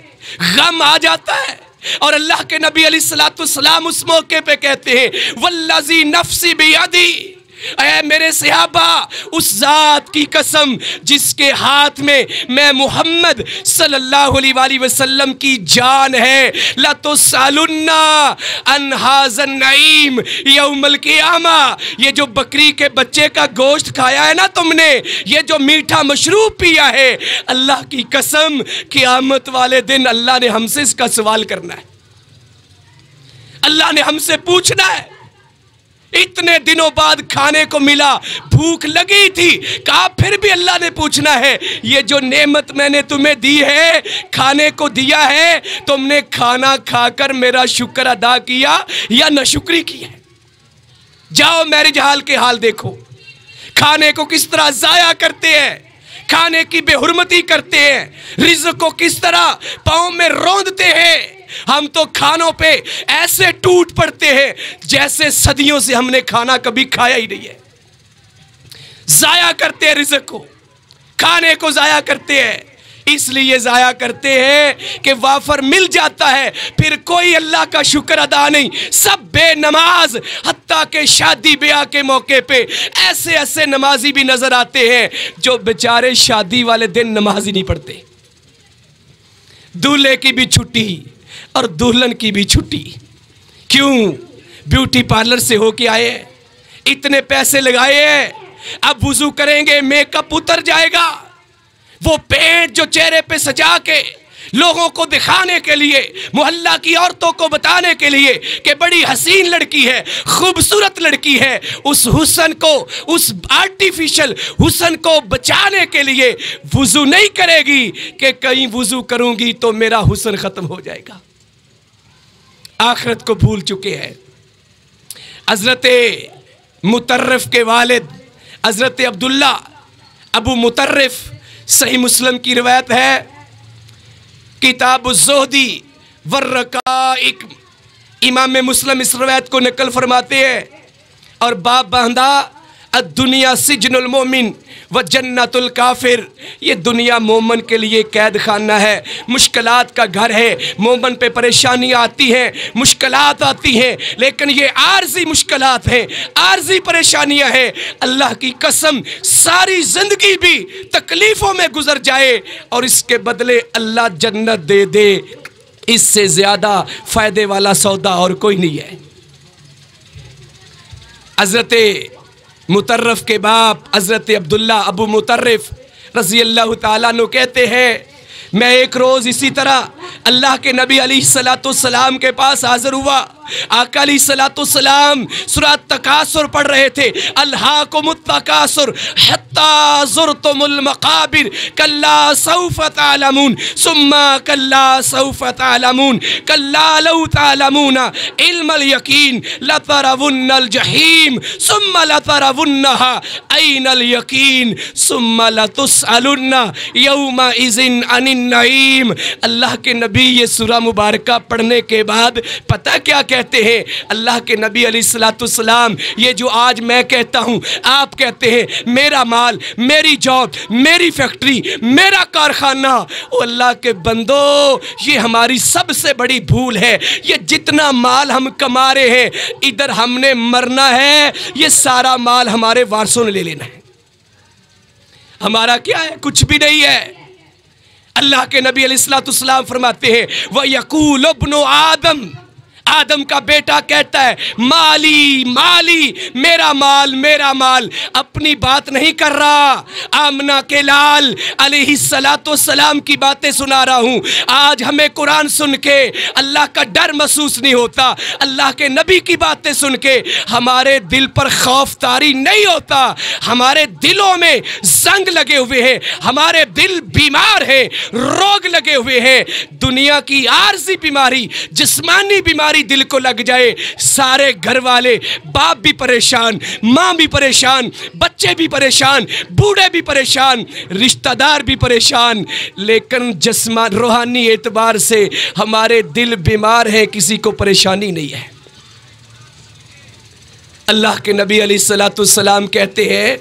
गम आ जाता है। और अल्लाह के नबी अलैहिस्सलाम उस मौके पे कहते हैं वल्लज़ी नफ्सी बियदी, ऐ मेरे सहाबा उस जात की कसम जिसके हाथ में मैं मोहम्मद सल्लल्लाहु अलैहि वसल्लम की जान है, ला तुसअलुन्ना अन हाज़न नईम यौमल क़ियामा। ये जो बकरी के बच्चे का गोश्त खाया है ना तुमने, ये जो मीठा मशरूब पिया है, अल्लाह की कसम क़यामत वाले दिन अल्लाह ने हमसे इसका सवाल करना है, अल्लाह ने हमसे पूछना है। इतने दिनों बाद खाने को मिला, भूख लगी थी, कहा फिर भी अल्लाह ने पूछना है ये जो नेमत मैंने तुम्हें दी है, खाने को दिया है, तुमने खाना खाकर मेरा शुक्र अदा किया या नाशुक्री की है। जाओ मैरिज हाल के हाल देखो, खाने को किस तरह जाया करते हैं, खाने की बेहुरमती करते हैं, रिज़्क़ को किस तरह पाँव में रौंदते हैं। हम तो खानों पे ऐसे टूट पड़ते हैं जैसे सदियों से हमने खाना कभी खाया ही नहीं है। जाया करते हैं रिज़्क़ को, खाने को जाया करते हैं। इसलिए जाया करते हैं कि वाफर मिल जाता है, फिर कोई अल्लाह का शुक्र अदा नहीं, सब बेनमाज। हत्ता के शादी ब्याह के मौके पे ऐसे ऐसे नमाजी भी नजर आते हैं जो बेचारे शादी वाले दिन नमाज ही नहीं पढ़ते। दूल्हे की भी छुट्टी और दुल्हन की भी छुट्टी। क्यों? ब्यूटी पार्लर से होके आए, इतने पैसे लगाए हैं, अब वुजू करेंगे, मेकअप उतर जाएगा। वो पेंट जो चेहरे पे सजा के लोगों को दिखाने के लिए, मोहल्ला की औरतों को बताने के लिए कि बड़ी हसीन लड़की है, खूबसूरत लड़की है, उस हुस्न को, उस आर्टिफिशियल हुस्न को बचाने के लिए वुजू नहीं करेगी कि कहीं वुजू करूंगी तो मेरा हुस्न खत्म हो जाएगा। आखिरत को भूल चुके हैं। हजरत मुतर्रिफ के वालिद हज़रत अब्दुल्ला अबू मुतर्रिफ, सही मुस्लिम की रिवायत है, किताब ज़ुहदी वर्रकाइक, इमाम मुस्लिम इस रिवायत को नकल फरमाते हैं। और बाप बंदा दुनिया सिजनुल मोमिन व जन्नतुल काफिर, ये दुनिया मोमन के लिए कैद खाना है, मुश्किलात का घर है। मोमन पे परेशानियाँ आती हैं, मुश्किलात आती हैं, लेकिन ये आर्जी मुश्किलात हैं, आर्जी परेशानियाँ हैं। अल्लाह की कसम सारी ज़िंदगी भी तकलीफ़ों में गुजर जाए और इसके बदले अल्लाह जन्नत दे दे, इससे ज़्यादा फ़ायदे वाला सौदा और कोई नहीं है। हज़रत मुतर्रफ के बाप हज़रत अब्दुल्ला अबू मुतर्रिफ रज़ी अल्लाह ताला अन्हु कहते हैं, मैं एक रोज़ इसी तरह अल्लाह के नबी अलैहिस्सलाम के पास हाज़िर हुआ। आका अलैहिस्सलाम सूरह तकासुर पढ़ रहे थे, अल्हाकुमुत तकासुर हत्ता ज़ुरतुमुल मक़ाबिर कल्ला सौफ तअलमून सुम्मा कल्ला सौफ तअलमून कल्ला लौ तअलमूना इल्मल यकीन लतरवुन्नल जहीम सुम्मा लतरवुन्नहा ऐनल यकीन सुम्मा लतुसअलुन्ना यौमा इज़िन अनिन नईम। अल्लाह के नबी ये सूरह मुबारका पढ़ने के बाद पता क्या कहते हैं? अल्लाह के नबी अलैहिस्सलाम, ये जो आज मैं कहता हूँ आप कहते हैं मेरा माल, मेरी जॉब, मेरी फैक्ट्री, मेरा कारखाना, ओ अल्लाह के बंदो ये हमारी सबसे बड़ी भूल है। ये जितना माल हम कमा रहे हैं, इधर हमने मरना है, ये सारा माल हमारे वारसों ने ले लेना है। हमारा क्या है? कुछ भी नहीं है। अल्लाह के नबी अलैहिस्सलाम फरमाते हैं, व यकूल इब्नु आदम, आदम का बेटा कहता है माली माली, मेरा माल मेरा माल। अपनी बात नहीं कर रहा, आमना के लाल अलैहिस्सलाम की बातें सुना रहा हूँ। आज हमें कुरान सुन के अल्लाह का डर महसूस नहीं होता, अल्लाह के नबी की बातें सुन के हमारे दिल पर खौफ तारी नहीं होता। हमारे दिलों में जंग लगे हुए हैं, हमारे दिल बीमार है, रोग लगे हुए हैं। दुनिया की आर्जी बीमारी, जिस्मानी बीमारी दिल को लग जाए, सारे घर वाले, बाप भी परेशान, माँ भी परेशान, बच्चे भी परेशान, बूढ़े भी परेशान, रिश्तेदार भी परेशान, लेकिन जिस्मान रूहानी एतबार से हमारे दिल बीमार हैं, किसी को परेशानी नहीं है। अल्लाह के नबी अलैहिस्सलाम कहते हैं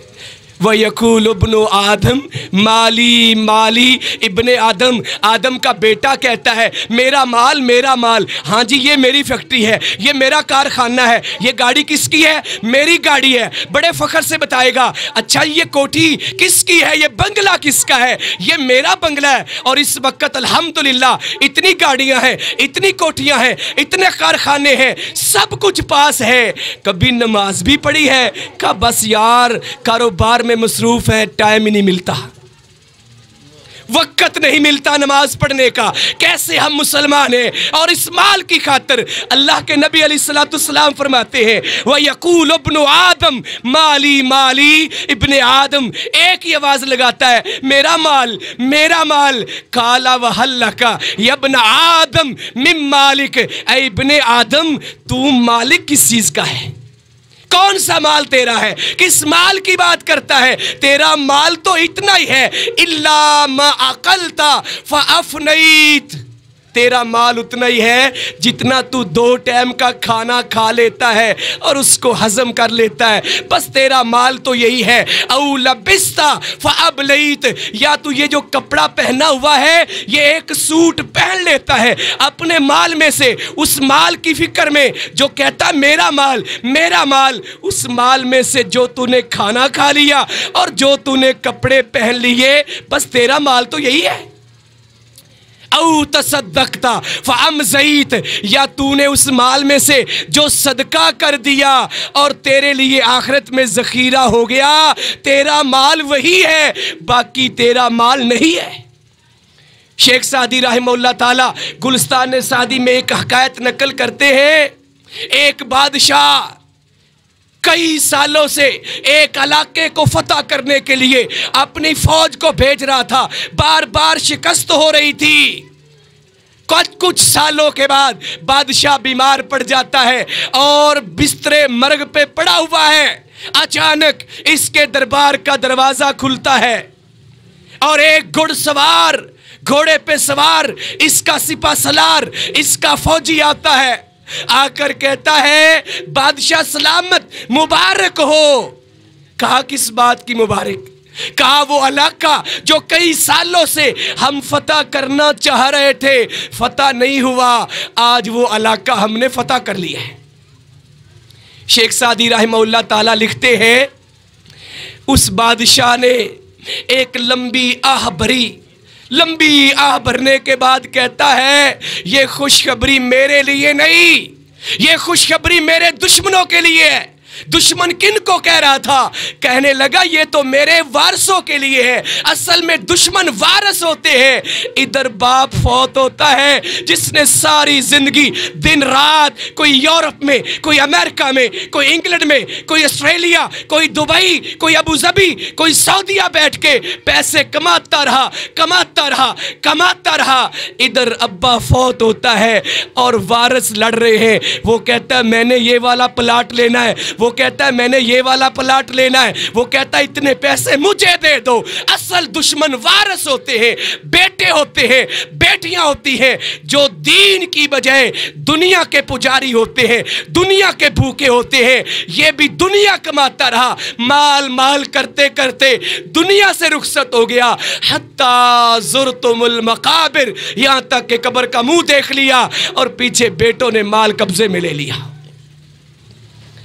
व यकूल इब्नु आदम माली माली, इब्ने आदम, आदम का बेटा कहता है मेरा माल मेरा माल। हाँ जी, ये मेरी फैक्ट्री है, ये मेरा कारखाना है, ये गाड़ी किसकी है? मेरी गाड़ी है। बड़े फ़ख्र से बताएगा, अच्छा ये कोठी किसकी है, ये बंगला किसका है? ये मेरा बंगला है। और इस वक्त अल्हम्दुलिल्लाह इतनी गाड़ियाँ हैं, इतनी कोठियाँ हैं, इतने कारखाने हैं, सब कुछ पास है। कभी नमाज भी पढ़ी है? का बस यार कारोबार में मसरूफ है, टाइम ही नहीं मिलता, वक्त नहीं मिलता नमाज पढ़ने का। कैसे हम मुसलमान हैं? और इस माल की खातिर अल्लाह के नबी अलैहिस्सलाम फरमाते हैं व यकूल इब्नु आदम माली माली, इब्ने आदम एक ही आवाज लगाता है मेरा माल मेरा माल। काला व हल्लका यब्न आदम मिन मालिक, ऐ इब्ने आदम तू मालिक किस चीज का है? कौन सा माल तेरा है? किस माल की बात करता है? तेरा माल तो इतना ही है, इल्ला मा अकलता फअफनैत, तेरा माल उतना ही है जितना तू 2 टाइम का खाना खा लेता है और उसको हजम कर लेता है, बस तेरा माल तो यही है। औ लबिस्ता फअबलैत, या तू ये जो कपड़ा पहना हुआ है, ये एक सूट पहन लेता है अपने माल में से, उस माल की फिक्र में जो कहता मेरा माल मेरा माल, उस माल में से जो तूने खाना खा लिया और जो तूने कपड़े पहन लिए, बस तेरा माल तो यही है। औ तसद्दक़ता फ़अमज़ैत, या तूने उस माल में से जो सदका कर दिया और तेरे लिए आखिरत में ज़ख़ीरा हो गया, तेरा माल वही है, बाकी तेरा माल नहीं है। शेख सादी रहमहुल्लाह ताला गुलिस्तान सादी में एक हकायत नकल करते हैं, एक बादशाह कई सालों से एक इलाके को फतह करने के लिए अपनी फौज को भेज रहा था, बार बार शिकस्त हो रही थी। कुछ सालों के बाद बादशाह बीमार पड़ जाता है और बिस्तरे मर्ग पे पड़ा हुआ है। अचानक इसके दरबार का दरवाजा खुलता है और एक घुड़सवार, घोड़े पे सवार, इसका सिपा सलार, इसका फौजी आता है। आकर कहता है, बादशाह सलामत, मुबारक हो। कहा, किस बात की मुबारक? कहा, वो इलाका जो कई सालों से हम फतह करना चाह रहे थे, फतह नहीं हुआ, आज वो इलाका हमने फतह कर लिया है। शेख सादी रहमहुल्लाह ताला लिखते हैं, उस बादशाह ने एक लंबी आह भरने के बाद कहता है, ये खुशखबरी मेरे लिए नहीं, ये खुशखबरी मेरे दुश्मनों के लिए है। दुश्मन किन को कह रहा था? कहने लगा, ये तो मेरे वारसों के लिए है। असल में दुश्मन वारस होते हैं। इधर बाप फौत होता है जिसने सारी जिंदगी दिन रात, कोई यूरोप में, कोई अमेरिका में, कोई इंग्लैंड में, कोई ऑस्ट्रेलिया, कोई दुबई, कोई अबू धाबी, कोई सऊदीया बैठ के पैसे कमाता रहा। इधर अब्बा फौत होता है और वारस लड़ रहे हैं। वो कहता है, मैंने ये वाला प्लाट लेना है, वो कहता है मैंने ये वाला प्लाट लेना है, वो कहता है इतने पैसे मुझे दे दो। असल दुश्मन वारस होते हैं, बेटे होते हैं, बेटियां होती हैं, जो दीन की बजाय दुनिया के पुजारी होते हैं, दुनिया के भूखे होते हैं। ये भी दुनिया कमाता रहा, माल करते करते दुनिया से रुखसत हो गया। हत्ता ज़ुरतुमुल मकाबिर, यहां तक कि कब्र का मुंह देख लिया और पीछे बेटों ने माल कब्जे में ले लिया।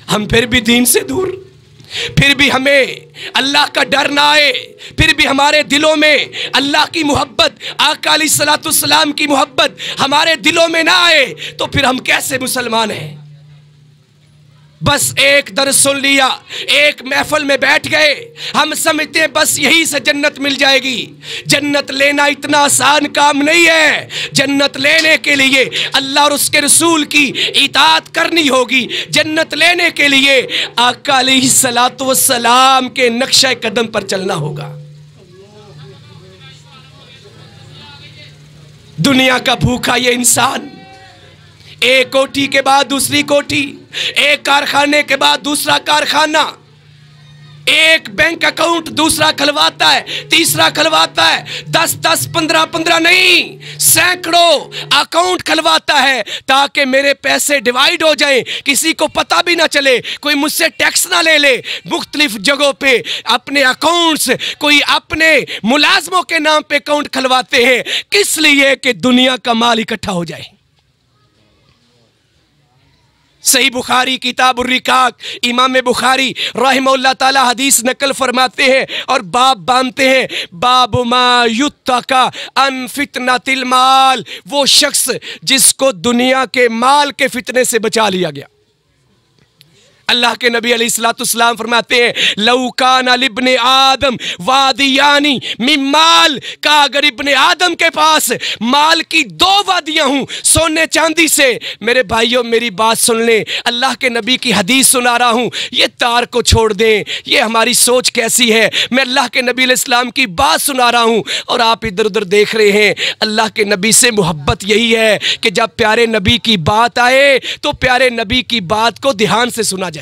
हम फिर भी दीन से दूर, फिर भी हमें अल्लाह का डर ना आए, फिर भी हमारे दिलों में अल्लाह की मोहब्बत, आका अलैहिस्सलाम की मोहब्बत हमारे दिलों में ना आए, तो फिर हम कैसे मुसलमान हैं? बस एक दर्स सुन लिया, एक महफिल में बैठ गए, हम समझते हैं बस यही से जन्नत मिल जाएगी। जन्नत लेना इतना आसान काम नहीं है। जन्नत लेने के लिए अल्लाह और उसके रसूल की इताअत करनी होगी। जन्नत लेने के लिए आका अलैहिस्सलातु वस्सलाम के नक्शे कदम पर चलना होगा। दुनिया का भूखा ये इंसान एक कोठी के बाद दूसरी कोठी, एक कारखाने के बाद दूसरा कारखाना, एक बैंक अकाउंट दूसरा खुलवाता है, तीसरा खुलवाता है, 10 15 नहीं, सैकड़ों अकाउंट खुलवाता है ताकि मेरे पैसे डिवाइड हो जाएं, किसी को पता भी ना चले, कोई मुझसे टैक्स ना ले ले। मुख्तलिफ जगहों पे अपने अकाउंट्स, कोई अपने मुलाजमों के नाम पे अकाउंट खुलवाते हैं, किस लिए? कि दुनिया का माल इकट्ठा हो जाए। सही बुखारी किताबुर रिकाक, इमाम बुखारी रहमहुल्लाह ताला हदीस नकल फरमाते हैं और बाब बांधते हैं, बाबु मा युत्तका अन फितनतिल माल, वो शख्स जिसको दुनिया के माल के फितने से बचा लिया गया। अल्लाह के नबी अलैहिस्सलाम फरमाते हैं, लौ काना लिब्ने आदम वादियानी मिन माल, का अगर इब्ने आदम के पास माल की 2 वादियां हूं सोने चांदी से। मेरे भाइयों मेरी बात सुन लें, अल्लाह के नबी की हदीस सुना रहा हूं, ये तार को छोड़ दें, ये हमारी सोच कैसी है। मैं अल्लाह के नबी अलैहिस्सलाम की बात सुना रहा हूं और आप इधर उधर देख रहे हैं। अल्लाह के नबी से मोहब्बत यही है कि जब प्यारे नबी की बात आए तो प्यारे नबी की बात को ध्यान से सुना जाए।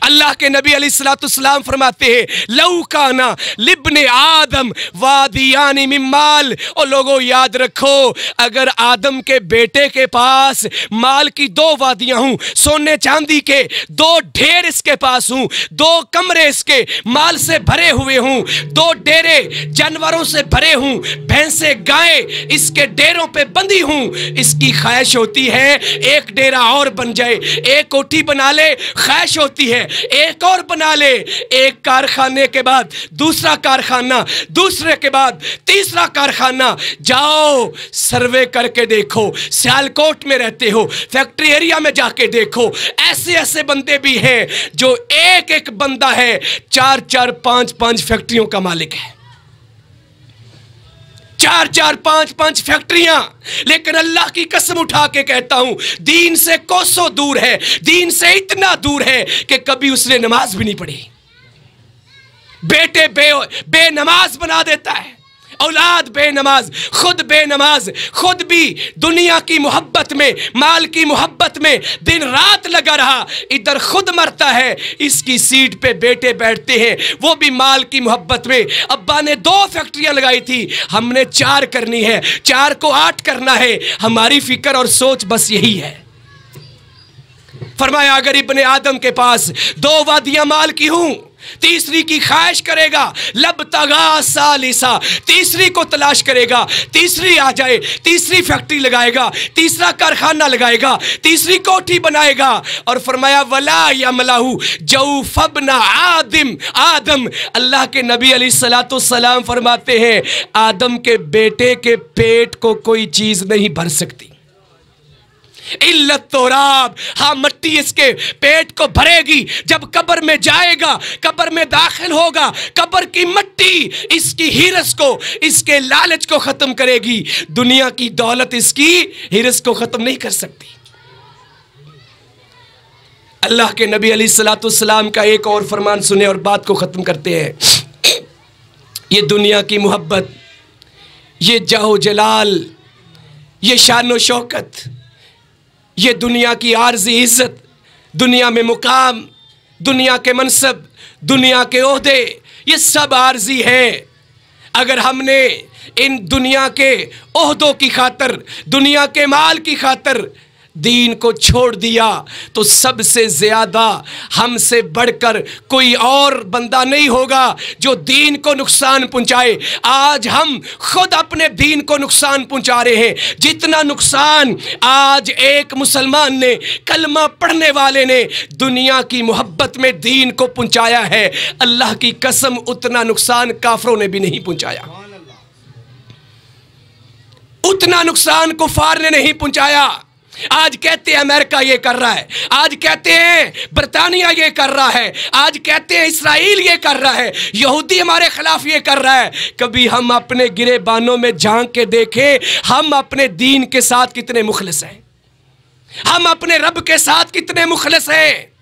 अल्लाह के नबी अलैहिस्सलाम फरमाते हैं, लौ काना लिब्ने आदम वादियानी मिन माल। और लोगों याद रखो, अगर आदम के बेटे के पास माल की 2 वादियां हूं, सोने चांदी के 2 ढेर इसके पास हूं, 2 कमरे इसके माल से भरे हुए हूं, 2 डेरे जानवरों से भरे हूं, भैंसे गाय इसके डेरों पे बंधी हूं, इसकी ख्वाहिश होती है एक डेरा और बन जाए, एक कोठी बना ले, ख्वाहिश होती है एक और बना ले। एक कारखाने के बाद दूसरा कारखाना, दूसरे के बाद तीसरा कारखाना। जाओ सर्वे करके देखो, सियालकोट में रहते हो, फैक्ट्री एरिया में जाके देखो, ऐसे ऐसे बंदे भी हैं जो एक एक बंदा है 4 5 फैक्ट्रियों का मालिक है। 4 5 फैक्ट्रियां। लेकिन अल्लाह की कसम उठा के कहता हूं, दीन से कोसों दूर है, दीन से इतना दूर है कि कभी उसने नमाज भी नहीं पढ़ी। बेटे बेनमाज बना देता है, औलाद बेनमाज, खुद बेनमाज, खुद भी दुनिया की मोहब्बत में, माल की मोहब्बत में दिन रात लगा रहा, इधर खुद मरता है, इसकी सीट पे बेटे बैठते हैं, वो भी माल की मोहब्बत में। अब्बा ने 2 फैक्ट्रियां लगाई थी, हमने 4 करनी है, 4 को 8 करना है। हमारी फिक्र और सोच बस यही है। फरमाया अगर इब्ने आदम के पास 2 वादियां माल की हूं, तीसरी की ख्वाहिश करेगा, लब तगा सालिसा, तीसरी को तलाश करेगा, तीसरी आ जाए, तीसरी फैक्ट्री लगाएगा, तीसरा कारखाना लगाएगा, तीसरी कोठी बनाएगा। और फरमाया वला यमलाहु जौफबना आदम, अल्लाह के नबी अलैहिस्सलातु सलाम फरमाते हैं आदम के बेटे के पेट को कोई चीज नहीं भर सकती इल्लत तोराब, हाँ मट्टी इसके पेट को भरेगी। जब कब्र में जाएगा, कब्र में दाखिल होगा, कब्र की मट्टी इसकी हिरस को, इसके लालच को खत्म करेगी। दुनिया की दौलत इसकी हिरस को खत्म नहीं कर सकती। अल्लाह के नबी अलैहिस्सलाम का एक और फरमान सुने और बात को खत्म करते हैं। ये दुनिया की मोहब्बत, ये जाहो जलाल, ये शानो शौकत, ये दुनिया की आर्जी इज्जत, दुनिया में मुकाम, दुनिया के मनसब, दुनिया के ओहदे, ये सब आर्जी है। अगर हमने इन दुनिया के ओहदों की खातर, दुनिया के माल की खातर दीन को छोड़ दिया तो सबसे ज्यादा हमसे बढ़कर कोई और बंदा नहीं होगा जो दीन को नुकसान पहुंचाए। आज हम खुद अपने दीन को नुकसान पहुंचा रहे हैं। जितना नुकसान आज एक मुसलमान ने, कलमा पढ़ने वाले ने दुनिया की मोहब्बत में दीन को पहुंचाया है, अल्लाह की कसम उतना नुकसान काफरों ने भी नहीं पहुंचाया, उतना नुकसान कुफार ने नहीं पहुंचाया। आज कहते हैं अमेरिका ये कर रहा है, आज कहते हैं बरतानिया ये कर रहा है, आज कहते हैं इसराइल ये कर रहा है, यहूदी हमारे खिलाफ ये कर रहा है। कभी हम अपने गिरेबानों में झांक के देखें, हम अपने दीन के साथ कितने मुखलिस हैं, हम अपने रब के साथ कितने मुखलिस हैं।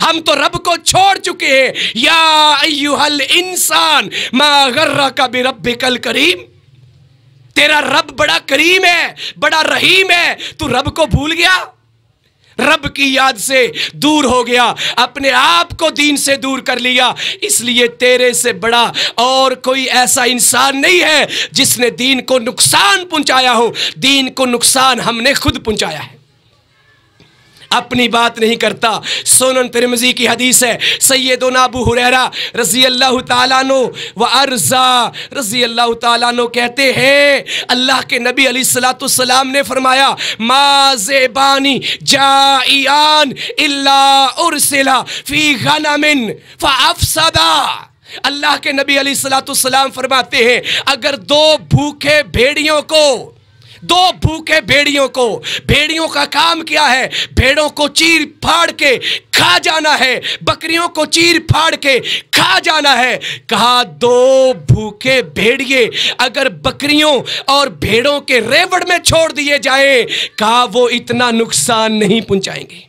हम तो रब को छोड़ चुके हैं। या अय्युहल इंसान मा गर्रका बिरब्बिकल करीम, तेरा रब बड़ा करीम है, बड़ा रहीम है, तू रब को भूल गया, रब की याद से दूर हो गया, अपने आप को दीन से दूर कर लिया। इसलिए तेरे से बड़ा और कोई ऐसा इंसान नहीं है जिसने दीन को नुकसान पहुंचाया हो। दीन को नुकसान हमने खुद पहुंचाया है, अपनी बात नहीं करता। सुनन तिरमिज़ी की हदीस है, सैयदना अबू हुरैरा रज़ी अल्लाह ताला अन्हु व अर्ज़ा रज़ी अल्लाह ताला अन्हु कहते हैं अल्लाह के नबी अलैहिस्सलातु सलाम ने फरमाया मा ज़ेबानी जाइयान इल्ला उरसिला फ़ी गनमिन फ़अफ़सदा। अल्लाह के नबी अलैहिस्सलातु सलाम फरमाते हैं अगर 2 भूखे भेड़ियों को, भेड़ियों का काम क्या है, भेड़ों को चीर फाड़ के खा जाना है, बकरियों को चीर फाड़ के खा जाना है। कहा 2 भूखे भेड़िए अगर बकरियों और भेड़ों के रेवड़ में छोड़ दिए जाए, कहा वो इतना नुकसान नहीं पहुंचाएंगे।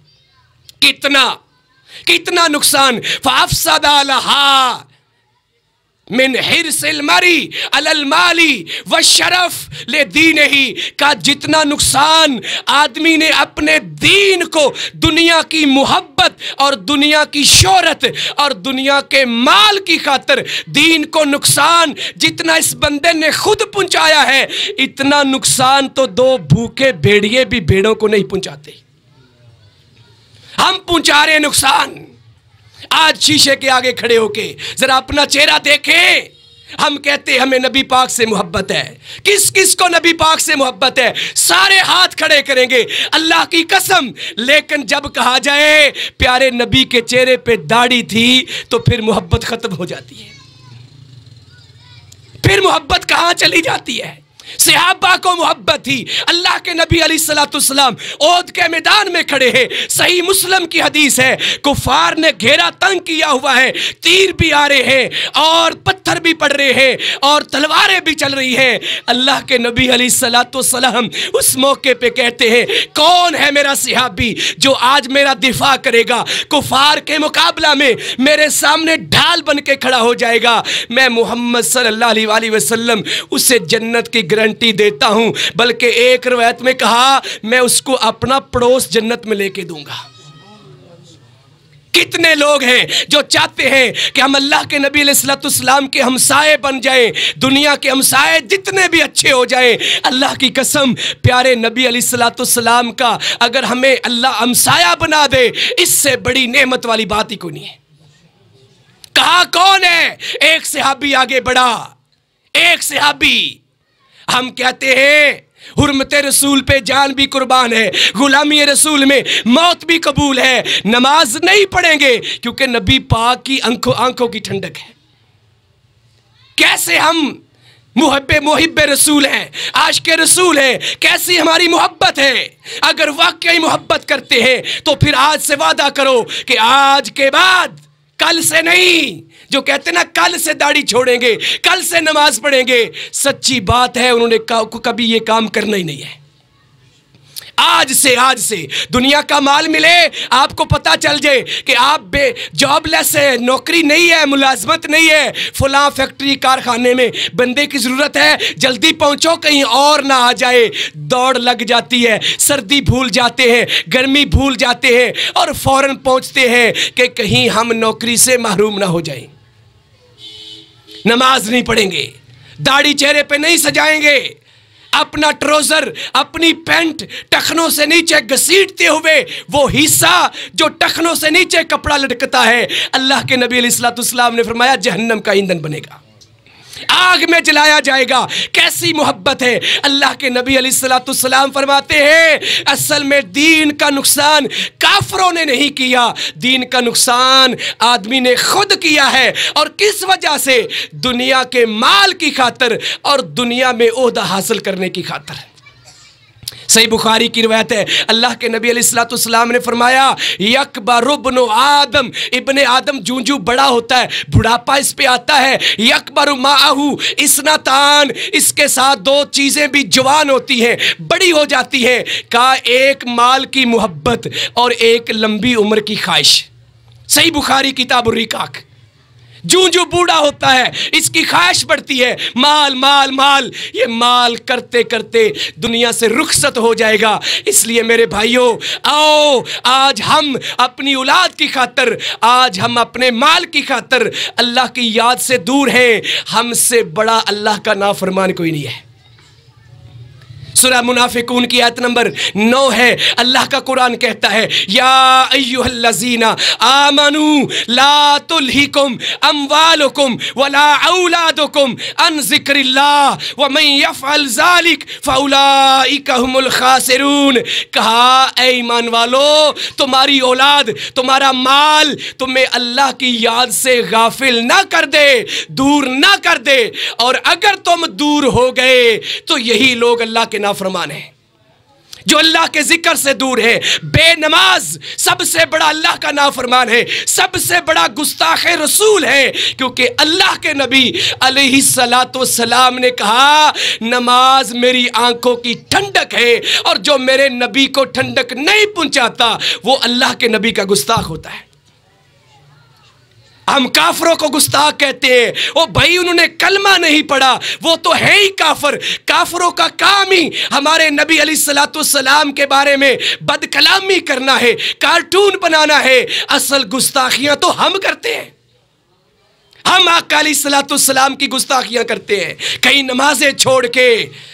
कितना नुकसान। फाफसदा लहा मिन हिरसिल मरी अलल माली व शरफ ले दीन ही, का जितना नुकसान आदमी ने अपने दीन को दुनिया की मोहब्बत और दुनिया की शोहरत और दुनिया के माल की खातिर दीन को नुकसान जितना इस बंदे ने खुद पहुंचाया है, इतना नुकसान तो 2 भूखे भेड़िए भी भेड़ों को नहीं पहुंचाते। हम पहुंचा रहे नुकसान। आज शीशे के आगे खड़े होके जरा अपना चेहरा देखें। हम कहते हैं हमें नबी पाक से मोहब्बत है। किस किस को नबी पाक से मोहब्बत है? सारे हाथ खड़े करेंगे अल्लाह की कसम। लेकिन जब कहा जाए प्यारे नबी के चेहरे पे दाढ़ी थी तो फिर मोहब्बत खत्म हो जाती है। फिर मोहब्बत कहां चली जाती है? सहाबा को मोहब्बत थी। अल्लाह के नबी अलैहिस्सलाम ओद के मैदान में खड़े हैं। सही मुस्लिम की हदीस है, कुफार ने घेरा तंग किया हुआ है, तीर भी आ रहे हैं और पत्थर भी पड़ रहे हैं और तलवारें भी चल रही हैं। अल्लाह के नबी अलैहिस्सलाम उस मौके पे कहते हैं, कौन है मेरा सहाबी जो आज मेरा दिफा करेगा, कुफार के मुकाबला में मेरे सामने ढाल बन के खड़ा हो जाएगा। मैं मोहम्मद सल्लल्लाहु अलैहि वसल्लम उसे जन्नत की गारंटी देता हूं, बल्कि एक रिवायत में कहा मैं उसको अपना पड़ोस जन्नत में लेके दूंगा। कितने लोग हैं जो चाहते हैं कि हम अल्लाह के नबी अलैहिस्सलाम के हमसाए बन जाएं, दुनिया के हमसाए जितने भी अच्छे हो जाएं। अल्लाह की कसम, प्यारे नबी अलैहिस्सलाम का अगर हमें अल्लाह हमसाया बना दे, इससे बड़ी नेमत वाली बात ही कोई नहीं है। कहा कौन है? एक सहाबी आगे बढ़ा, एक सहाबी। हम कहते हैं हुर्मते रसूल पे जान भी कुर्बान है, गुलामी रसूल में मौत भी कबूल है, नमाज नहीं पढ़ेंगे क्योंकि नबी पाक की आंखों की ठंडक है। कैसे हम मुहिब्बे रसूल हैं, आशिक़े रसूल हैं, कैसी हमारी मोहब्बत है। अगर वाकई मोहब्बत करते हैं तो फिर आज से वादा करो कि आज के बाद, कल से नहीं, जो कहते ना कल से दाढ़ी छोड़ेंगे, कल से नमाज पढ़ेंगे, सच्ची बात है उन्होंने कभी ये काम करना ही नहीं है। आज से दुनिया का माल मिले, आपको पता चल जाए कि आप जॉबलेस है, नौकरी नहीं है, मुलाजमत नहीं है, फलां फैक्ट्री कारखाने में बंदे की ज़रूरत है, जल्दी पहुंचो कहीं और ना आ जाए। दौड़ लग जाती है, सर्दी भूल जाते हैं, गर्मी भूल जाते हैं और फौरन पहुंचते हैं कि कहीं हम नौकरी से महरूम ना हो जाएं। नमाज नहीं पढ़ेंगे, दाढ़ी चेहरे पे नहीं सजाएंगे, अपना ट्राउजर, अपनी पैंट टखनों से नीचे घसीटते हुए वो हिस्सा जो टखनों से नीचे कपड़ा लटकता है, अल्लाह के नबी अलैहिस्सलाम ने फरमाया जहन्नम का ईंधन बनेगा, आग में जलाया जाएगा। कैसी मोहब्बत है। अल्लाह के नबी अलैहिस्सलाम फरमाते हैं असल में दीन का नुकसान काफरों ने नहीं किया, दीन का नुकसान आदमी ने खुद किया है। और किस वजह से? दुनिया के माल की खातिर और दुनिया में ओहदा हासिल करने की खातिर। सही बुखारी की रिवायत है, अल्लाह के नबी अलैहिस्सलाम ने फरमाया यकबर इब्नु आदम, इब्ने आदम जूं जूं बड़ा होता है, बुढ़ापा इस पे आता है, यकबर माहू इस्नतान, इसके साथ दो चीज़ें भी जवान होती हैं, बड़ी हो जाती हैं। का एक माल की मोहब्बत और एक लंबी उम्र की ख्वाहिश। सही बुखारी किताब रिकाक। जूं जूं बूढ़ा होता है इसकी ख्वाहिश बढ़ती है, माल माल माल, ये माल करते करते दुनिया से रुखसत हो जाएगा। इसलिए मेरे भाइयों, आओ आज हम अपनी औलाद की खातिर, आज हम अपने माल की खातिर अल्लाह की याद से दूर हैं। हमसे बड़ा अल्लाह का नाफरमान कोई नहीं है। सूरह मुनाफिकून की आयत नंबर 9 है, अल्लाह का कुरान कहता है या अय्युहल्लज़ीना आमनू ला तुल्हिकुम अम्वालुकुम वला औलादुकुम अन ज़िक्रिल्लाह व मन यफ़अल ज़ालिक फ़उलाइका हुमुल ख़ासिरून। कहा ऐ ईमान वालो, तुम्हारी औलाद, तुम्हारा माल तुम्हें अल्लाह की याद से गाफिल ना कर दे, दूर ना कर दे। और अगर तुम दूर हो गए तो यही लोग अल्लाह के नाफरमान है, जो अल्लाह के जिक्र से दूर है। बेनमाज सबसे बड़ा अल्लाह का नाफरमान है, सबसे बड़ा गुस्ताख रसूल है, क्योंकि अल्लाह के नबी अलैहिस्सलाम ने कहा नमाज मेरी आंखों की ठंडक है, और जो मेरे नबी को ठंडक नहीं पहुंचाता वो अल्लाह के नबी का गुस्ताख होता है। हम काफरों को गुस्ताख कहते हैं, ओ भाई उन्होंने कलमा नहीं पढ़ा, वो तो है ही काफर। काफरों का काम ही हमारे नबी अलैहिस्सलाम के बारे में बदकलामी करना है, कार्टून बनाना है। असल गुस्ताखियां तो हम करते हैं, हम आका अलैहिस्सलाम की गुस्ताखियां करते हैं। कहीं नमाजें छोड़ के,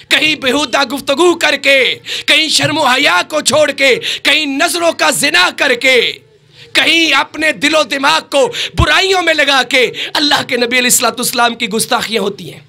कहीं बेहुदा गुफ्तगू करके, कहीं शर्म हया को छोड़ के, कहीं नजरों का जिना करके, कहीं अपने दिलो दिमाग को बुराइयों में लगा के अल्लाह के नबी अलैहिस्सलाम की गुस्ताखियां होती हैं।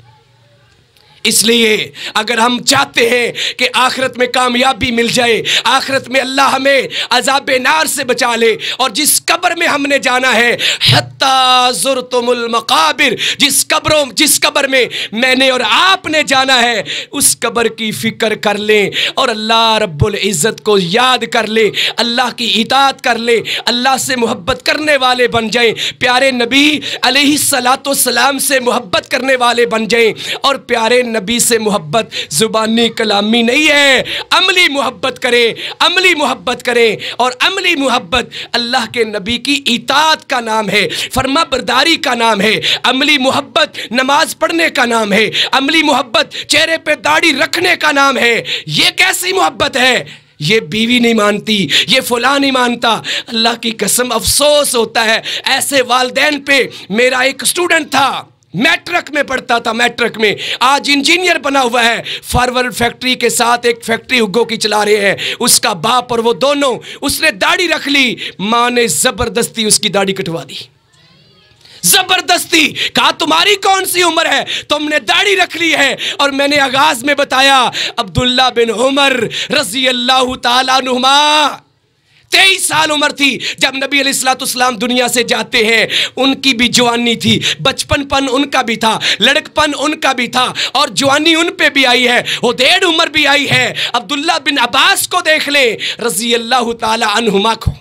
इसलिए अगर हम चाहते हैं कि आखिरत में कामयाबी मिल जाए, आखिरत में अल्लाह हमें अज़ाब नार से बचा ले, और जिस कब्र में हमने जाना है, हत्ता ज़ुरतुमुल मक़ाबिर, जिस कब्र में मैंने और आपने जाना है, उस कब्र की फिक्र कर लें और अल्लाह रब्बुल इज़्ज़त को याद कर ले, अल्लाह की इताअत कर ले, अल्लाह से मोहब्बत करने वाले बन जाएं, प्यारे नबी अलैहिस्सलातु सलाम से मोहब्बत करने वाले बन जाएं। और प्यारे नबी से मोहब्बत जुबानी कलामी नहीं है, अमली मोहब्बत करें, अमली मोहब्बत करें। और अमली मोहब्बत अल्लाह के नबी की इताअत का नाम है, फरमा बरदारी का नाम है। अमली मोहब्बत नमाज पढ़ने का नाम है, अमली मोहब्बत चेहरे पे दाढ़ी रखने का नाम है। ये कैसी मोहब्बत है? ये बीवी नहीं मानती, ये फुला नहीं मानता। अल्लाह की कसम अफसोस होता है ऐसे वालिदैन पे। मेरा एक स्टूडेंट था, मैट्रिक में पढ़ता था, मैट्रिक में, आज इंजीनियर बना हुआ है, फॉरवर्ड फैक्ट्री के साथ एक फैक्ट्री उग्गो की चला रहे हैं। उसका बाप और वो दोनों, उसने दाढ़ी रख ली, माँ ने जबरदस्ती उसकी दाढ़ी कटवा दी, जबरदस्ती। कहा तुम्हारी कौन सी उम्र है, तुमने दाढ़ी रख ली है। और मैंने आगाज में बताया अब्दुल्ला बिन उमर रज़ी अल्लाह ताला अन्हुमा 23 साल उम्र थी जब नबी अलैहिस्सलाम दुनिया से जाते हैं। उनकी भी जवानी थी, बचपनपन उनका भी था, लड़कपन उनका भी था, और जवानी उन पे भी आई है, वो 1.5 उम्र भी आई है। अब्दुल्ला बिन अब्बास को देख ले रज़ी अल्लाह ताला अन्हुमा को,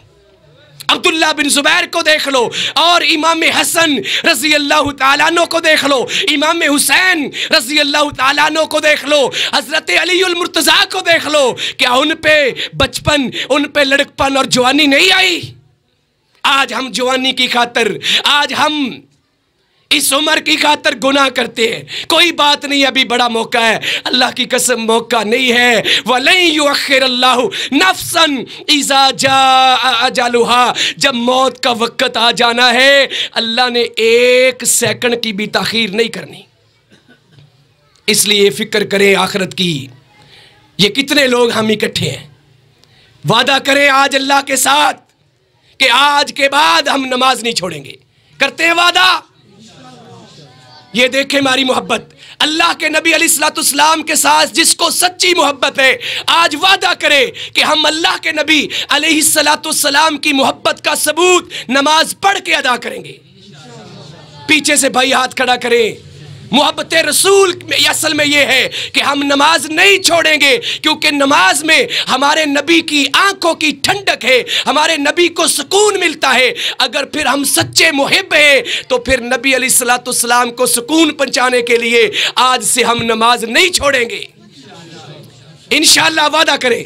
अब्दुल्ला बिन जुबैर को देख लो, और इमाम हसन रज़ी अल्लाह ताला अन्हु को देख लो, इमाम हुसैन रज़ी अल्लाह ताला अन्हु को देख लो, हज़रत अली उल मुर्तज़ा को देख लो। क्या उन पे बचपन, उन पे लड़कपन और जवानी नहीं आई? आज हम जवानी की खातिर, आज हम इस उम्र की खातिर गुनाह करते हैं। कोई बात नहीं, अभी बड़ा मौका है, अल्लाह की कसम मौका नहीं है। वलन युअख्खिरुल्लाहु नफ्सन इज़ा जाअ अजलुहा, जब मौत का वक्त आ जाना है, अल्लाह ने 1 सेकंड की भी ताखीर नहीं करनी। इसलिए फिक्र करें आखिरत की। ये कितने लोग हम इकट्ठे हैं, वादा करें आज अल्लाह के साथ कि आज के बाद हम नमाज नहीं छोड़ेंगे। करते हैं वादा? ये देखें हमारी मोहब्बत अल्लाह के नबी अलैहिस्सलाम के साथ जिसको सच्ची मोहब्बत है, आज वादा करे कि हम अल्लाह के नबी अलैहिस्सलाम की मोहब्बत का सबूत नमाज पढ़ के अदा करेंगे। पीछे से भाई हाथ खड़ा करें। मोहब्बत रसूल में असल में ये है कि हम नमाज नहीं छोड़ेंगे, क्योंकि नमाज में हमारे नबी की आंखों की ठंडक है, हमारे नबी को सुकून मिलता है। अगर फिर हम सच्चे मुहिब हैं तो फिर नबी अलैहिस्सलाम को सुकून पहुंचाने के लिए आज से हम नमाज नहीं छोड़ेंगे, इंशाअल्लाह वादा करें।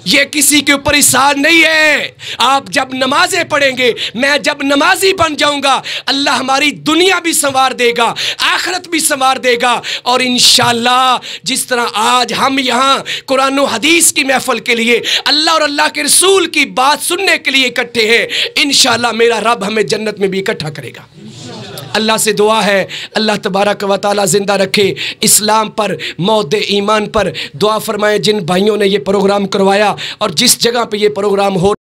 ये किसी के ऊपर इसार नहीं है। आप जब नमाजें पढ़ेंगे, मैं जब नमाजी बन जाऊंगा, अल्लाह हमारी दुनिया भी संवार देगा, आखिरत भी संवार देगा। और इंशाअल्लाह जिस तरह आज हम यहाँ कुरान और हदीस की महफिल के लिए, अल्लाह और अल्लाह के रसूल की बात सुनने के लिए इकट्ठे हैं, इंशाअल्लाह मेरा रब हमें जन्नत में भी इकट्ठा करेगा। अल्लाह से दुआ है अल्लाह तबारक व तआला ज़िंदा रखे, इस्लाम पर, मौत ईमान पर। दुआ फरमाएं जिन भाइयों ने ये प्रोग्राम करवाया और जिस जगह पे ये प्रोग्राम हो